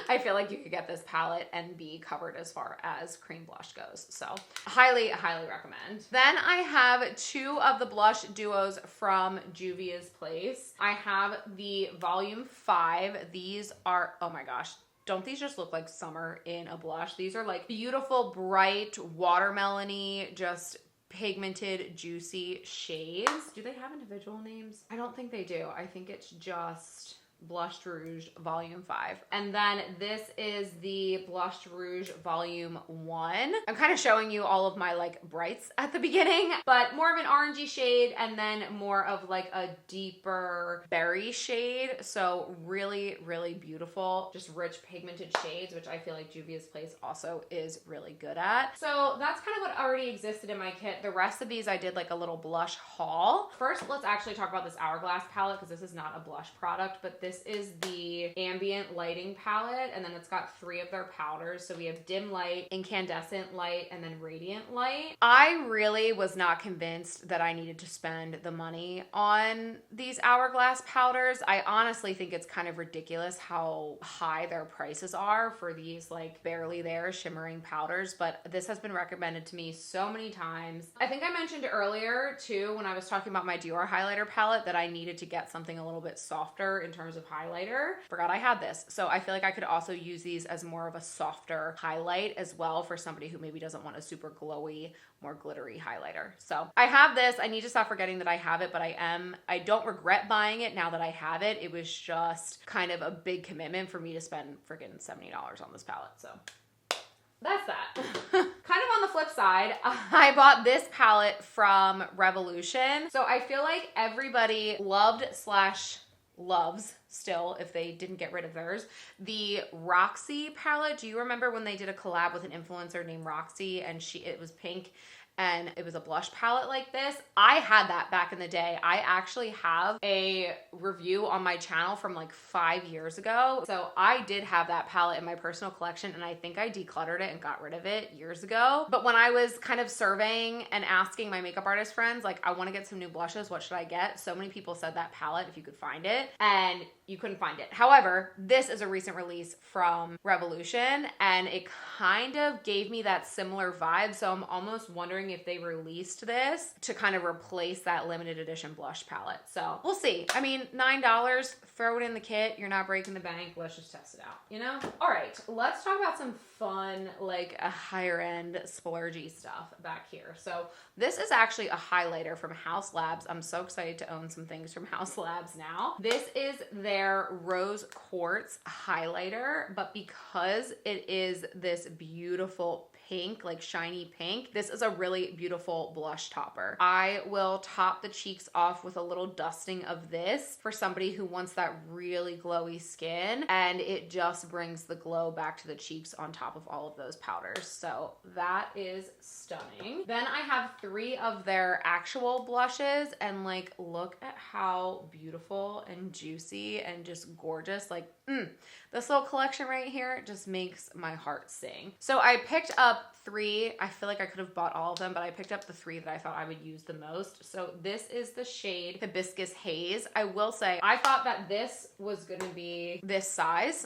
I feel like you could get this palette and be covered as far as cream blush goes. So highly, highly recommend. Then I have two of the blush duos from Juvia's Place. I have the Volume 5. These are, oh my gosh, don't these just look like summer in a blush? These are like beautiful, bright, watermelony, just pigmented, juicy shades. Do they have individual names? I don't think they do. I think it's just Blush Rouge Volume 5. And then this is the Blush Rouge Volume 1. I'm kind of showing you all of my like brights at the beginning, but more of an orangey shade and then more of like a deeper berry shade. So really, really beautiful, just rich pigmented shades, which I feel like Juvia's Place also is really good at. So that's kind of what already existed in my kit. The rest of these I did like a little blush haul. First, let's actually talk about this Hourglass palette because this is not a blush product, but this is the ambient lighting palette, and then it's got 3 of their powders. So we have dim light, incandescent light, and then radiant light. I really was not convinced that I needed to spend the money on these Hourglass powders. I honestly think it's kind of ridiculous how high their prices are for these like barely there shimmering powders, but this has been recommended to me so many times. I think I mentioned earlier too when I was talking about my Dior highlighter palette that I needed to get something a little bit softer in terms of highlighter. Forgot I had this. So I feel like I could also use these as more of a softer highlight as well for somebody who maybe doesn't want a super glowy, more glittery highlighter. So I have this. I need to stop forgetting that I have it, but I don't regret buying it now that I have it. It was just kind of a big commitment for me to spend freaking $70 on this palette. So that's that. Kind of on the flip side, I bought this palette from Revolution. So I feel like everybody loved / loves still, if they didn't get rid of theirs, the Roxy palette. Do you remember when they did a collab with an influencer named Roxy and it was pink and it was a blush palette like this? I had that back in the day. I actually have a review on my channel from like 5 years ago. So I did have that palette in my personal collection, and I think I decluttered it and got rid of it years ago. But when I was kind of surveying and asking my makeup artist friends, like, I want to get some new blushes, what should I get? So many people said that palette, if you could find it, and you couldn't find it. However, this is a recent release from Revolution, and it kind of gave me that similar vibe. So I'm almost wondering if they released this to kind of replace that limited edition blush palette. So we'll see. I mean, $9, throw it in the kit. You're not breaking the bank. Let's just test it out, you know? All right, let's talk about some fun, like a higher end splurgy stuff back here. So this is actually a highlighter from House Labs. I'm so excited to own some things from House Labs now. This is their Rose Quartz highlighter, but because it is this beautiful pink, like shiny pink, this is a really beautiful blush topper. I will top the cheeks off with a little dusting of this for somebody who wants that really glowy skin, and it just brings the glow back to the cheeks on top of all of those powders. So that is stunning. Then I have 3 of their actual blushes, and like, look at how beautiful and juicy and just gorgeous. Like, this little collection right here just makes my heart sing. So I picked up 3. I feel like I could have bought all of them, but I picked up the 3 that I thought I would use the most. So this is the shade Hibiscus Haze. I will say, I thought that this was gonna be this size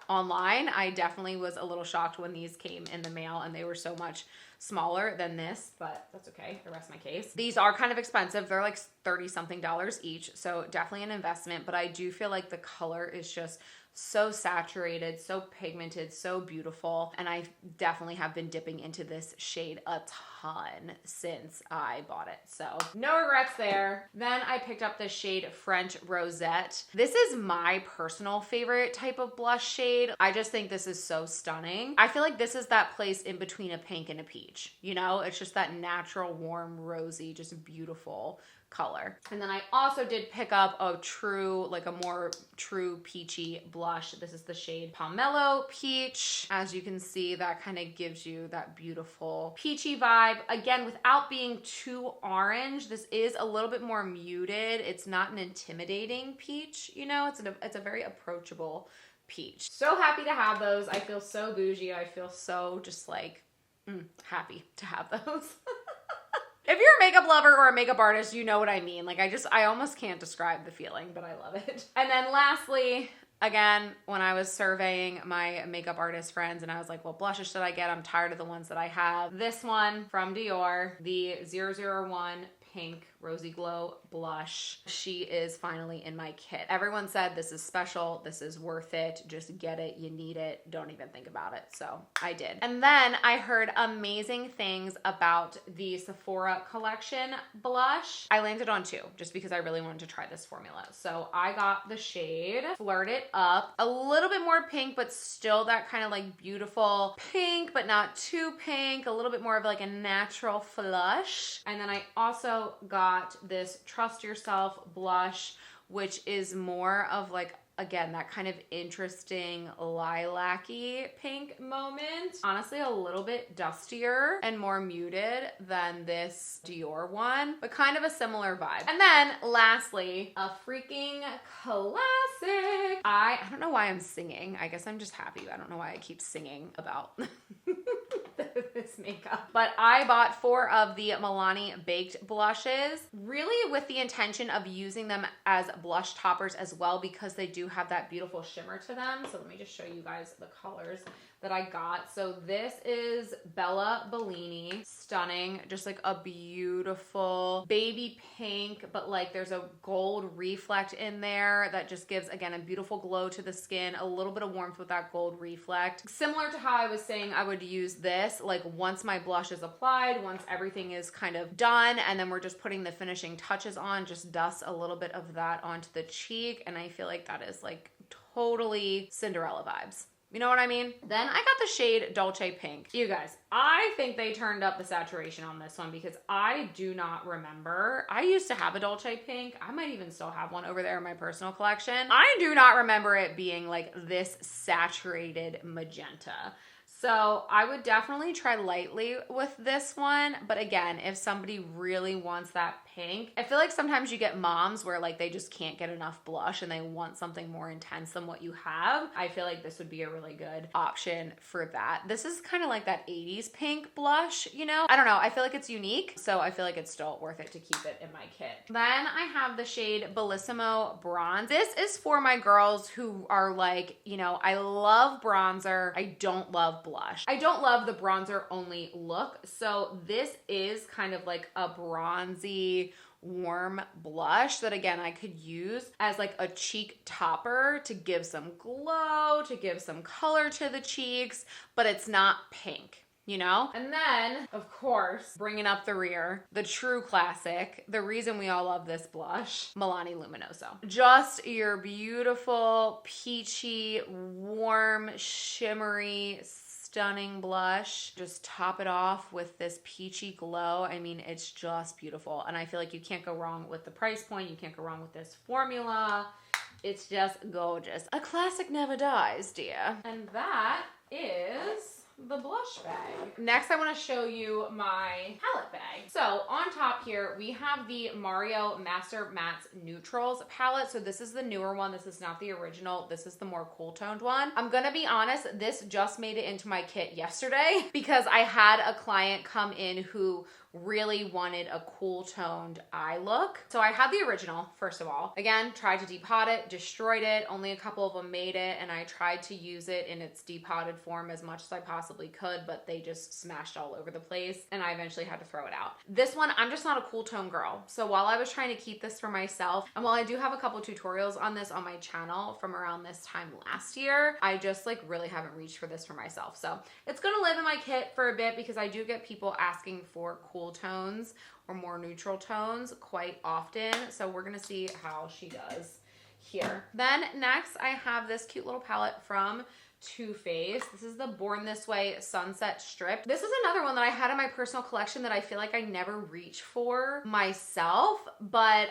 online. I definitely was a little shocked when these came in the mail and they were so much smaller than this, but that's okay. The rest of my case. These are kind of expensive. They're like $30-something each. So definitely an investment, but I do feel like the color is just so saturated, so pigmented, so beautiful. And I definitely have been dipping into this shade a ton since I bought it. So no regrets there. Then I picked up the shade French Rosette. This is my personal favorite type of blush shade. I just think this is so stunning. I feel like this is that place in between a pink and a peach. You know, it's just that natural, warm, rosy, just beautiful color. And then I also did pick up a true, like a more true peachy blush. This is the shade Pomelo Peach. As you can see, that kind of gives you that beautiful peachy vibe. Again, without being too orange, this is a little bit more muted. It's not an intimidating peach, you know, it's a very approachable peach. So happy to have those. I feel so bougie. I feel so just like happy to have those. If you're a makeup lover or a makeup artist, you know what I mean. Like, I almost can't describe the feeling, but I love it. And then lastly, again, when I was surveying my makeup artist friends and I was like, what blushes should I get? I'm tired of the ones that I have. This one from Dior, the 001 Pink Rosy Glow blush. She is finally in my kit. Everyone said this is special, this is worth it, just get it, you need it, don't even think about it. So I did. And then I heard amazing things about the Sephora collection blush. I landed on 2 just because I really wanted to try this formula. So I got the shade Flirt It Up, a little bit more pink, but still that kind of like beautiful pink, but not too pink, a little bit more of like a natural flush. And then I also got this Trust Yourself blush, which is more of like, again, that kind of interesting lilac-y pink moment. Honestly, a little bit dustier and more muted than this Dior one, but kind of a similar vibe. And then lastly, a freaking classic. I don't know why I'm singing. I guess I'm just happy. I don't know why I keep singing about this makeup. But I bought 4 of the Milani Baked blushes, really with the intention of using them as blush toppers as well, because they do have that beautiful shimmer to them. So let me just show you guys the colors that I got. So this is Bella Bellini, stunning, just like a beautiful baby pink, but like there's a gold reflect in there that just gives, again, a beautiful glow to the skin, a little bit of warmth with that gold reflect. Similar to how I was saying I would use this, like once my blush is applied, once everything is kind of done, and then we're just putting the finishing touches on, just dust a little bit of that onto the cheek, and I feel like that is like totally Cinderella vibes. You know what I mean? Then I got the shade Dolce Pink. You guys, I think they turned up the saturation on this one because I do not remember. I used to have a Dolce Pink. I might even still have one over there in my personal collection. I do not remember it being like this saturated magenta. So I would definitely try lightly with this one. But again, if somebody really wants that pink, I feel like sometimes you get moms where like they just can't get enough blush and they want something more intense than what you have. I feel like this would be a really good option for that. This is kind of like that 80s pink blush, you know? I don't know. I feel like it's unique. So I feel like it's still worth it to keep it in my kit. Then I have the shade Bellissimo Bronze. This is for my girls who are like, you know, I love bronzer. I don't love blush. I don't love the bronzer only look. So this is kind of like a bronzy, warm blush that, again, I could use as like a cheek topper to give some glow, to give some color to the cheeks, but it's not pink, you know? And then, of course, bringing up the rear, the true classic, the reason we all love this blush, Milani Luminoso. Just your beautiful, peachy, warm, shimmery, stunning blush. Just top it off with this peachy glow. I mean, it's just beautiful. And I feel like you can't go wrong with the price point. You can't go wrong with this formula. It's just gorgeous. A classic never dies, dear. And that is the blush bag. Next, I want to show you my palette bag. So on top here, we have the Mario Master Mattes Neutrals palette. So this is the newer one. This is not the original. This is the more cool toned one. I'm gonna be honest, this just made it into my kit yesterday because I had a client come in who really wanted a cool toned eye look. So I had the original, first of all. Again, tried to depot it, destroyed it. Only a couple of them made it, and I tried to use it in its depotted form as much as I possibly could, but they just smashed all over the place, and I eventually had to throw it out. This one, I'm just not a cool tone girl. So while I was trying to keep this for myself, and while I do have a couple tutorials on this on my channel from around this time last year, I just like really haven't reached for this for myself. So it's gonna live in my kit for a bit because I do get people asking for cool tones or more neutral tones quite often. So we're gonna see how she does here. Then next I have this cute little palette from Too Faced. This is the Born This Way Sunset Strip. This is another one that I had in my personal collection that I feel like I never reach for myself, but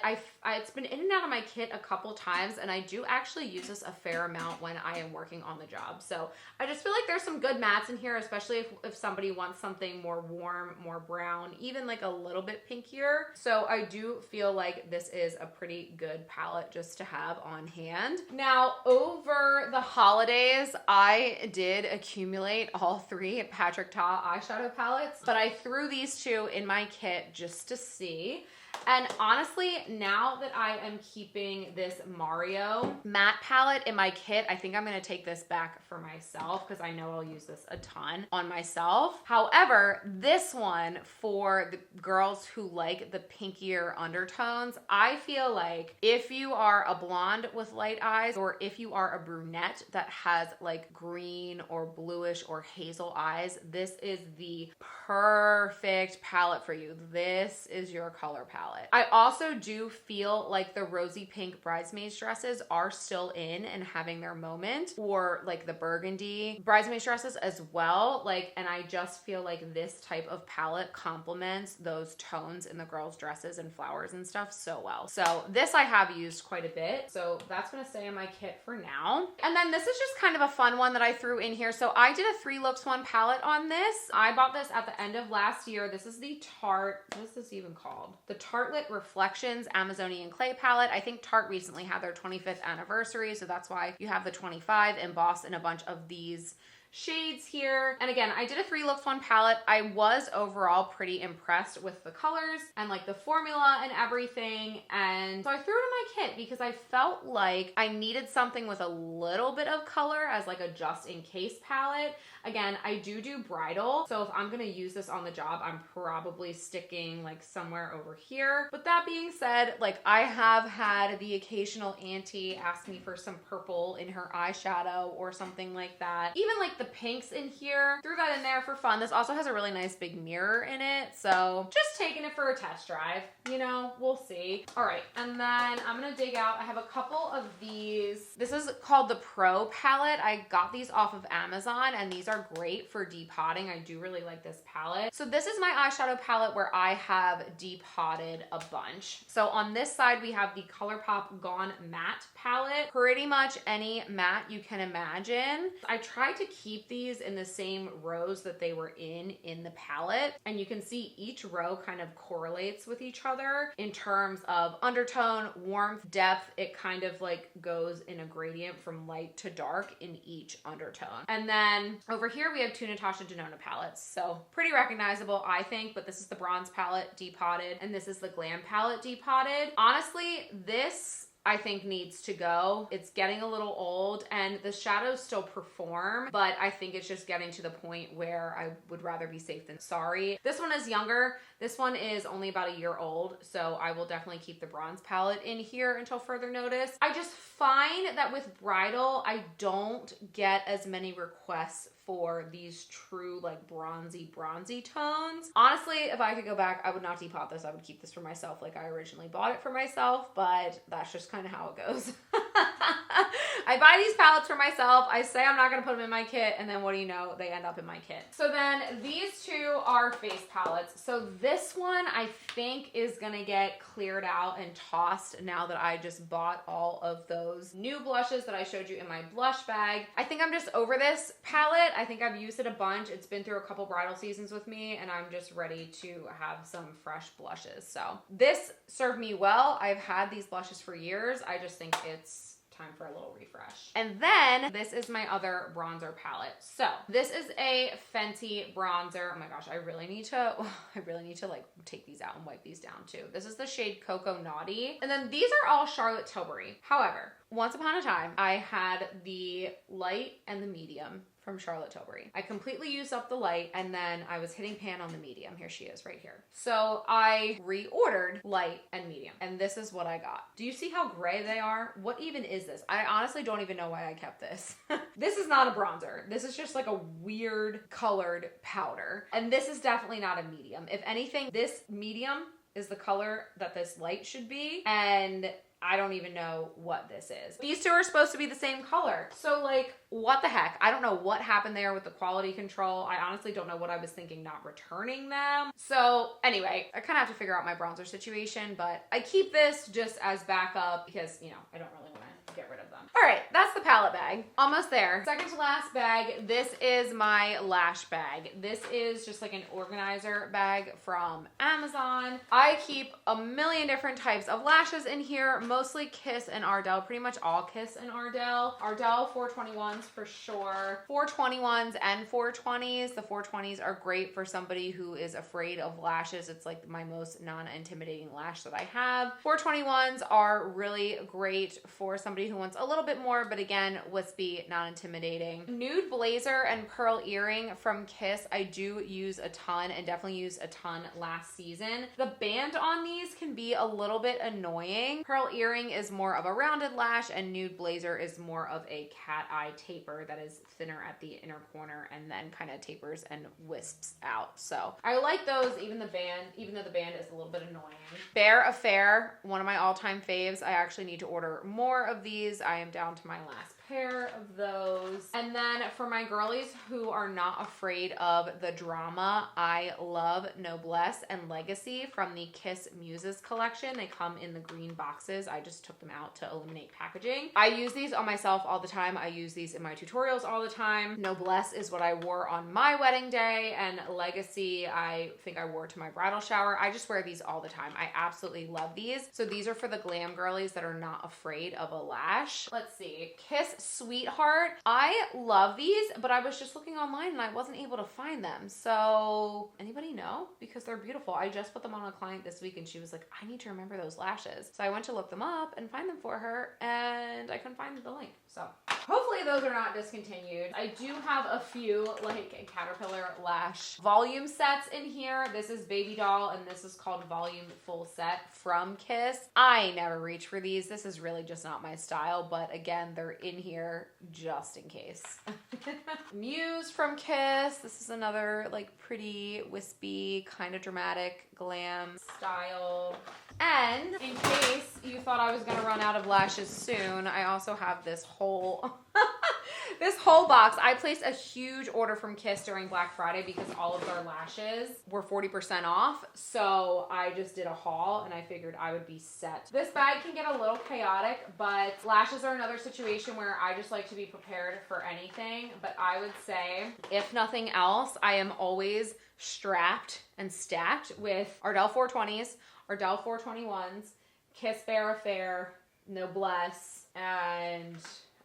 it's been in and out of my kit a couple times, and I do actually use this a fair amount when I am working on the job. So I just feel like there's some good mattes in here, especially if somebody wants something more warm, more brown, even like a little bit pinkier. So I do feel like this is a pretty good palette just to have on hand. Now, over the holidays, I did accumulate all 3 Patrick Ta eyeshadow palettes, but I threw these 2 in my kit just to see. And honestly, now that I am keeping this Mario matte palette in my kit, I think I'm gonna take this back for myself because I know I'll use this a ton on myself. However, this one for the girls who like the pinkier undertones, I feel like if you are a blonde with light eyes, or if you are a brunette that has like green or bluish or hazel eyes, this is the perfect palette for you. This is your color palette. I also do feel like the rosy pink bridesmaids dresses are still in and having their moment, or like the burgundy bridesmaids dresses as well. Like, and I just feel like this type of palette complements those tones in the girls' dresses and flowers and stuff so well. So this I have used quite a bit. So that's gonna stay in my kit for now. And then this is just kind of a fun one that I threw in here. So I did a 3 looks 1 palette on this. I bought this at the end of last year. This is the Tarte, what is this even called? The Tartelette Reflections Amazonian Clay Palette. I think Tarte recently had their 25th anniversary, so that's why you have the 25 embossed in a bunch of these shades here. And again, I did a 3 looks 1 palette. I was overall pretty impressed with the colors and like the formula and everything. And so I threw it in my kit because I felt like I needed something with a little bit of color as like a just in case palette. Again, I do bridal, so if I'm gonna use this on the job, I'm probably sticking like somewhere over here. But that being said, like I have had the occasional auntie ask me for some purple in her eyeshadow or something like that. Even like the pinks in here, threw that in there for fun. This also has a really nice big mirror in it, so just taking it for a test drive, you know, we'll see. All right, and then I'm gonna dig out, I have a couple of these. This is called the Pro palette. I got these off of Amazon, and these are great for depotting. I do really like this palette. So this is my eyeshadow palette where I have depotted a bunch. So on this side, we have the ColourPop Gone Matte palette. Pretty much any matte you can imagine. I tried to keep these in the same rows that they were in the palette. And you can see each row kind of correlates with each other in terms of undertone, warmth, depth. It kind of like goes in a gradient from light to dark in each undertone. And then over here we have two Natasha Denona palettes. So pretty recognizable, I think, but this is the bronze palette depotted, and this is the glam palette depotted. Honestly, this I think needs to go. It's getting a little old and the shadows still perform, but I think it's just getting to the point where I would rather be safe than sorry. This one is younger. This one is only about a year old, so I will definitely keep the bronze palette in here until further notice. I just find that with bridal, I don't get as many requests for these true like bronzy tones. Honestly, if I could go back, I would not depot this. I would keep this for myself like I originally bought it for myself, but that's just kind of how it goes. I buy these palettes for myself. I say I'm not gonna put them in my kit, and then what do you know? They end up in my kit. So then these two are face palettes. So this one I think is gonna get cleared out and tossed now that I just bought all of those new blushes that I showed you in my blush bag. I think I'm just over this palette. I think I've used it a bunch. It's been through a couple bridal seasons with me, and I'm just ready to have some fresh blushes. So this served me well. I've had these blushes for years. I just think it's time for a little refresh. And then this is my other bronzer palette. So this is a Fenty bronzer. Oh my gosh, I really need to like take these out and wipe these down too. This is the shade Cocoa Naughty. And then these are all Charlotte Tilbury. However, once upon a time, I had the light and the medium from Charlotte Tilbury. I completely used up the light, and then I was hitting pan on the medium. Here she is right here. So I reordered light and medium, and this is what I got. Do you see how gray they are? What even is this? I honestly don't even know why I kept this. This is not a bronzer. This is just like a weird colored powder. And this is definitely not a medium. If anything, this medium is the color that this light should be, and I don't even know what this is. These two are supposed to be the same color. So like, what the heck? I don't know what happened there with the quality control. I honestly don't know what I was thinking not returning them. So anyway, I kind of have to figure out my bronzer situation, but I keep this just as backup because, you know, I don't really want to get rid of them. All right, that's the palette bag. Almost there. Second to last bag, this is my lash bag. This is just like an organizer bag from Amazon. I keep a million different types of lashes in here, mostly Kiss and Ardell, pretty much all Kiss and Ardell. Ardell 421s for sure. 421s and 420s. The 420s are great for somebody who is afraid of lashes. It's like my most non-intimidating lash that I have. 421s are really great for somebody who wants a little bit more, but again, wispy, non-intimidating. Nude blazer and pearl earring from Kiss, I do use a ton and definitely used a ton last season. The band on these can be a little bit annoying. Pearl earring is more of a rounded lash and nude blazer is more of a cat eye taper that is thinner at the inner corner and then kind of tapers and wisps out. So I like those, even though the band is a little bit annoying. Bare Affair, one of my all-time faves. I actually need to order more of these. I am down to my last pair of those. And then for my girlies who are not afraid of the drama, I love Noblesse and Legacy from the Kiss Muses collection. They come in the green boxes. I just took them out to eliminate packaging. I use these on myself all the time. I use these in my tutorials all the time. Noblesse is what I wore on my wedding day, and Legacy I think I wore to my bridal shower. I just wear these all the time. I absolutely love these. So these are for the glam girlies that are not afraid of a lash. Let's see. Kiss Sweetheart. I love these, but I was just looking online and I wasn't able to find them. So anybody know? Because they're beautiful. I just put them on a client this week and she was like, I need to remember those lashes. So I went to look them up and find them for her and I couldn't find the link. So hopefully those are not discontinued. I do have a few like Caterpillar lash volume sets in here. This is Baby Doll and this is called Volume Full Set from Kiss. I never reach for these. This is really just not my style, but again, they're in here just in case. Muse from Kiss. This is another like pretty wispy, kind of dramatic glam style. And in case you thought I was gonna run out of lashes soon, I also have this whole this whole box. I placed a huge order from Kiss during Black Friday because all of their lashes were 40% off. So I just did a haul and I figured I would be set. This bag can get a little chaotic, but lashes are another situation where I just like to be prepared for anything. But I would say, if nothing else, I am always strapped and stacked with Ardell 420s, Ardell 421s, Kiss Bare Affair, Noblesse, and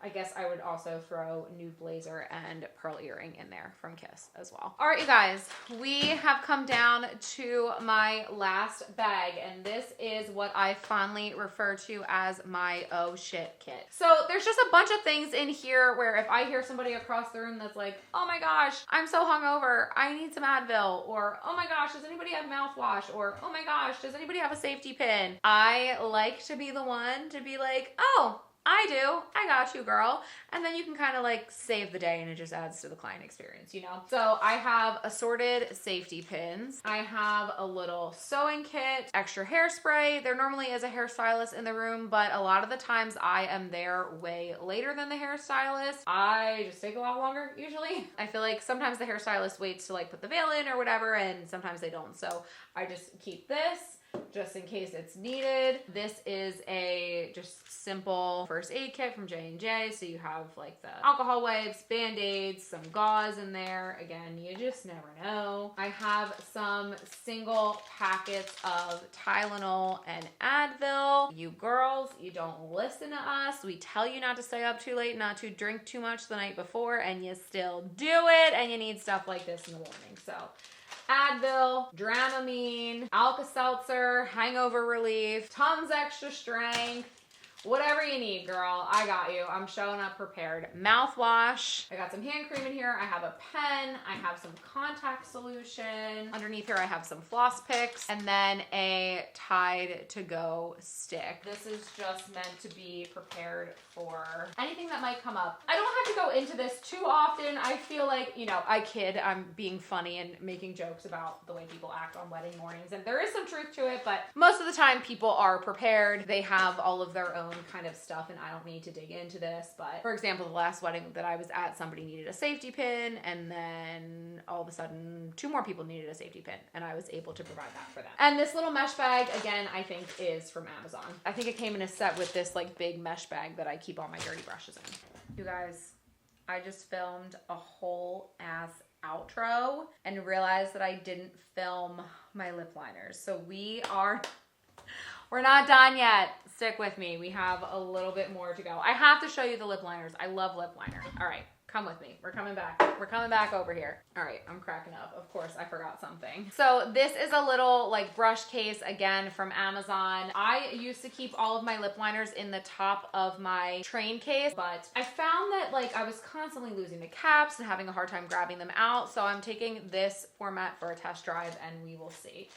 I guess I would also throw Nude Blazer and Pearl Earring in there from Kiss as well. All right, you guys, we have come down to my last bag, and this is what I fondly refer to as my oh shit kit. So there's just a bunch of things in here where if I hear somebody across the room that's like, oh my gosh, I'm so hungover, I need some Advil, or oh my gosh, does anybody have mouthwash, or oh my gosh, does anybody have a safety pin? I like to be the one to be like, oh, I do. I got you, girl. And then you can kind of like save the day and it just adds to the client experience, you know? So I have assorted safety pins. I have a little sewing kit, extra hairspray. There normally is a hairstylist in the room, but a lot of the times I am there way later than the hairstylist. I just take a lot longer usually. I feel like sometimes the hairstylist waits to like put the veil in or whatever, and sometimes they don't. So I just keep this just in case it's needed. This is a just simple first aid kit from J&J. So you have like the alcohol wipes, band-aids, some gauze in there. Again, you just never know. I have some single packets of Tylenol and Advil. You girls, you don't listen to us. We tell you not to stay up too late, not to drink too much the night before, and you still do it, and you need stuff like this in the morning. So Advil, Dramamine, Alka-Seltzer, hangover relief, Tums Extra Strength, whatever you need, girl. I got you. I'm showing up prepared. Mouthwash. I got some hand cream in here. I have a pen. I have some contact solution. Underneath here, I have some floss picks and then a Tide to Go stick. This is just meant to be prepared for anything that might come up. I don't have to go into this too often. I feel like, you know, I kid. I'm being funny and making jokes about the way people act on wedding mornings. And there is some truth to it, but most of the time people are prepared. They have all of their own own kind of stuff and I don't need to dig into this. But for example, the last wedding that I was at, somebody needed a safety pin, and then all of a sudden 2 more people needed a safety pin, and I was able to provide that for them. And this little mesh bag, again, I think is from Amazon. I think it came in a set with this like big mesh bag that I keep all my dirty brushes in. You guys, I just filmed a whole ass outro and realized that I didn't film my lip liners. So we're not done yet. Stick with me. We have a little bit more to go. I have to show you the lip liners. I love lip liner. All right, come with me. We're coming back. We're coming back over here. All right, I'm cracking up. Of course, I forgot something. So this is a little like brush case, again, from Amazon. I used to keep all of my lip liners in the top of my train case, but I found that like I was constantly losing the caps and having a hard time grabbing them out. So I'm taking this format for a test drive and we will see.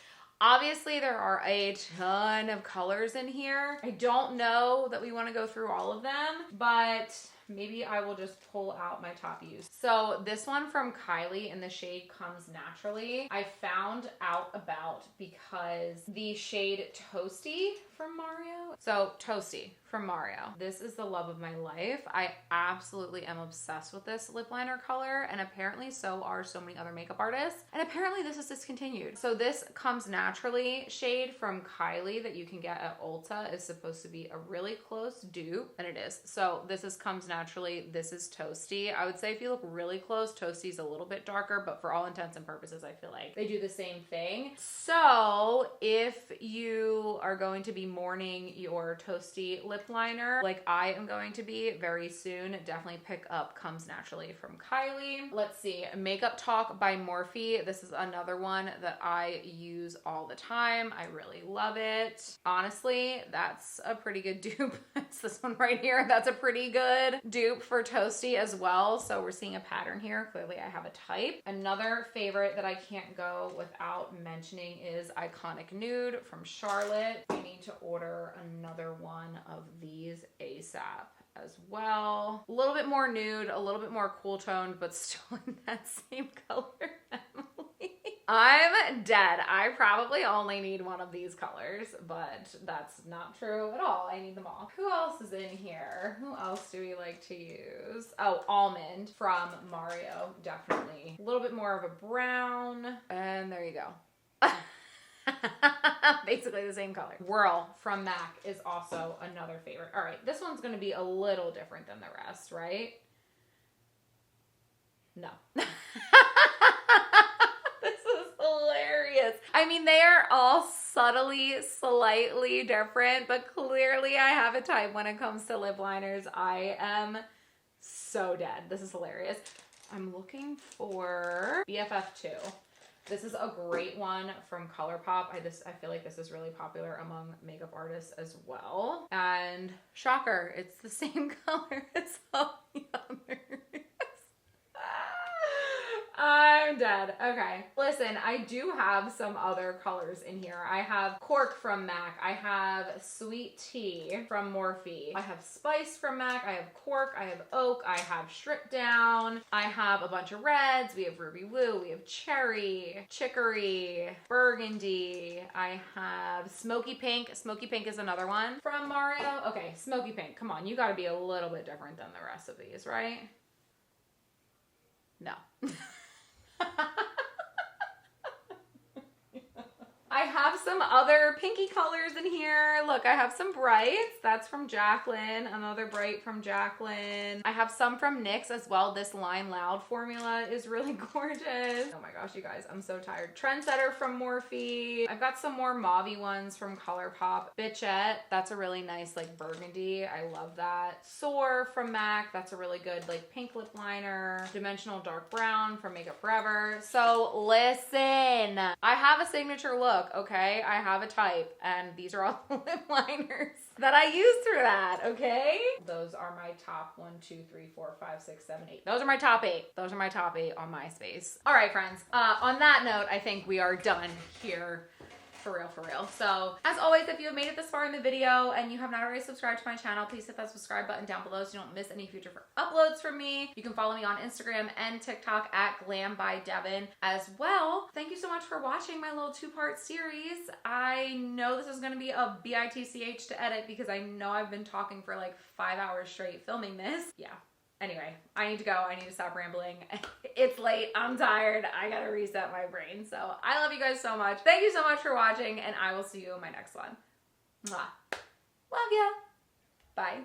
Obviously, there are a ton of colors in here. I don't know that we want to go through all of them, but maybe I will just pull out my top use. So this one from Kylie in the shade Comes Naturally, I found out about because the shade Toasty from Mario. So Toasty from Mario. This is the love of my life. I absolutely am obsessed with this lip liner color, and apparently so are so many other makeup artists. And apparently this is discontinued. So this Comes Naturally shade from Kylie that you can get at Ulta is supposed to be a really close dupe, and it is. So this is Comes Naturally. This is Toasty. I would say if you look really close, Toasty's a little bit darker, but for all intents and purposes, I feel like they do the same thing. So if you are going to be mourning your Toasty lip liner, like I am going to be very soon, definitely pick up Comes Naturally from Kylie. Let's see, Makeup Talk by Morphe. This is another one that I use all the time. I really love it. Honestly, that's a pretty good dupe. It's this one right here. That's a pretty good dupe for Toasty as well. So we're seeing a pattern here. Clearly I have a type. Another favorite that I can't go without mentioning is Iconic Nude from Charlotte. I need to order another one of these ASAP as well. A little bit more nude, a little bit more cool toned, but still in that same color family. I'm dead. I probably only need one of these colors, but that's not true at all. I need them all. Who else is in here? Who else do we like to use? Oh, Almond from Mario, definitely. A little bit more of a brown, and there you go. Basically the same color. Whirl from MAC is also another favorite. All right, this one's going to be a little different than the rest, right? No. This is hilarious. I mean, they are all subtly, slightly different, but clearly I have a type when it comes to lip liners. I am so dead. This is hilarious. I'm looking for BFF2. This is a great one from ColourPop. I feel like this is really popular among makeup artists as well. And shocker, it's the same color as all the others. I'm dead. Okay. Listen, I do have some other colors in here. I have Cork from MAC. I have Sweet Tea from Morphe. I have Spice from MAC. I have Cork. I have Oak. I have Strip Down. I have a bunch of reds. We have Ruby Woo. We have Cherry, Chicory, Burgundy. I have Smoky Pink. Smoky Pink is another one from Mario. Okay, Smoky Pink. Come on, you gotta be a little bit different than the rest of these, right? No. I have some other pinky colors in here. Look, I have some brights. That's from Jaclyn. Another bright from Jaclyn. I have some from NYX as well. This Line Loud formula is really gorgeous. Oh my gosh, you guys, I'm so tired. Trendsetter from Morphe. I've got some more mauve-y ones from ColourPop. Bitchette, that's a really nice like burgundy. I love that. Soar from MAC. That's a really good like pink lip liner. Dimensional Dark Brown from Makeup Forever. So listen, I have a signature look. Okay, I have a type, and these are all the lip liners that I use through that, okay? Those are my top 1, 2, 3, 4, 5, 6, 7, 8. Those are my top 8. Those are my top 8 on MySpace. All right, friends. On that note, I think we are done here For real, for real. So as always, if you have made it this far in the video and you have not already subscribed to my channel, please hit that subscribe button down below so you don't miss any future uploads from me. You can follow me on Instagram and TikTok at glambydevyng as well. Thank you so much for watching my little 2-part series. I know this is going to be a bitch to edit because I know I've been talking for like 5 hours straight filming this. Yeah. Anyway, I need to go. I need to stop rambling. It's late. I'm tired. I gotta reset my brain. So I love you guys so much. Thank you so much for watching, and I will see you in my next one. Mwah. Love ya. Bye.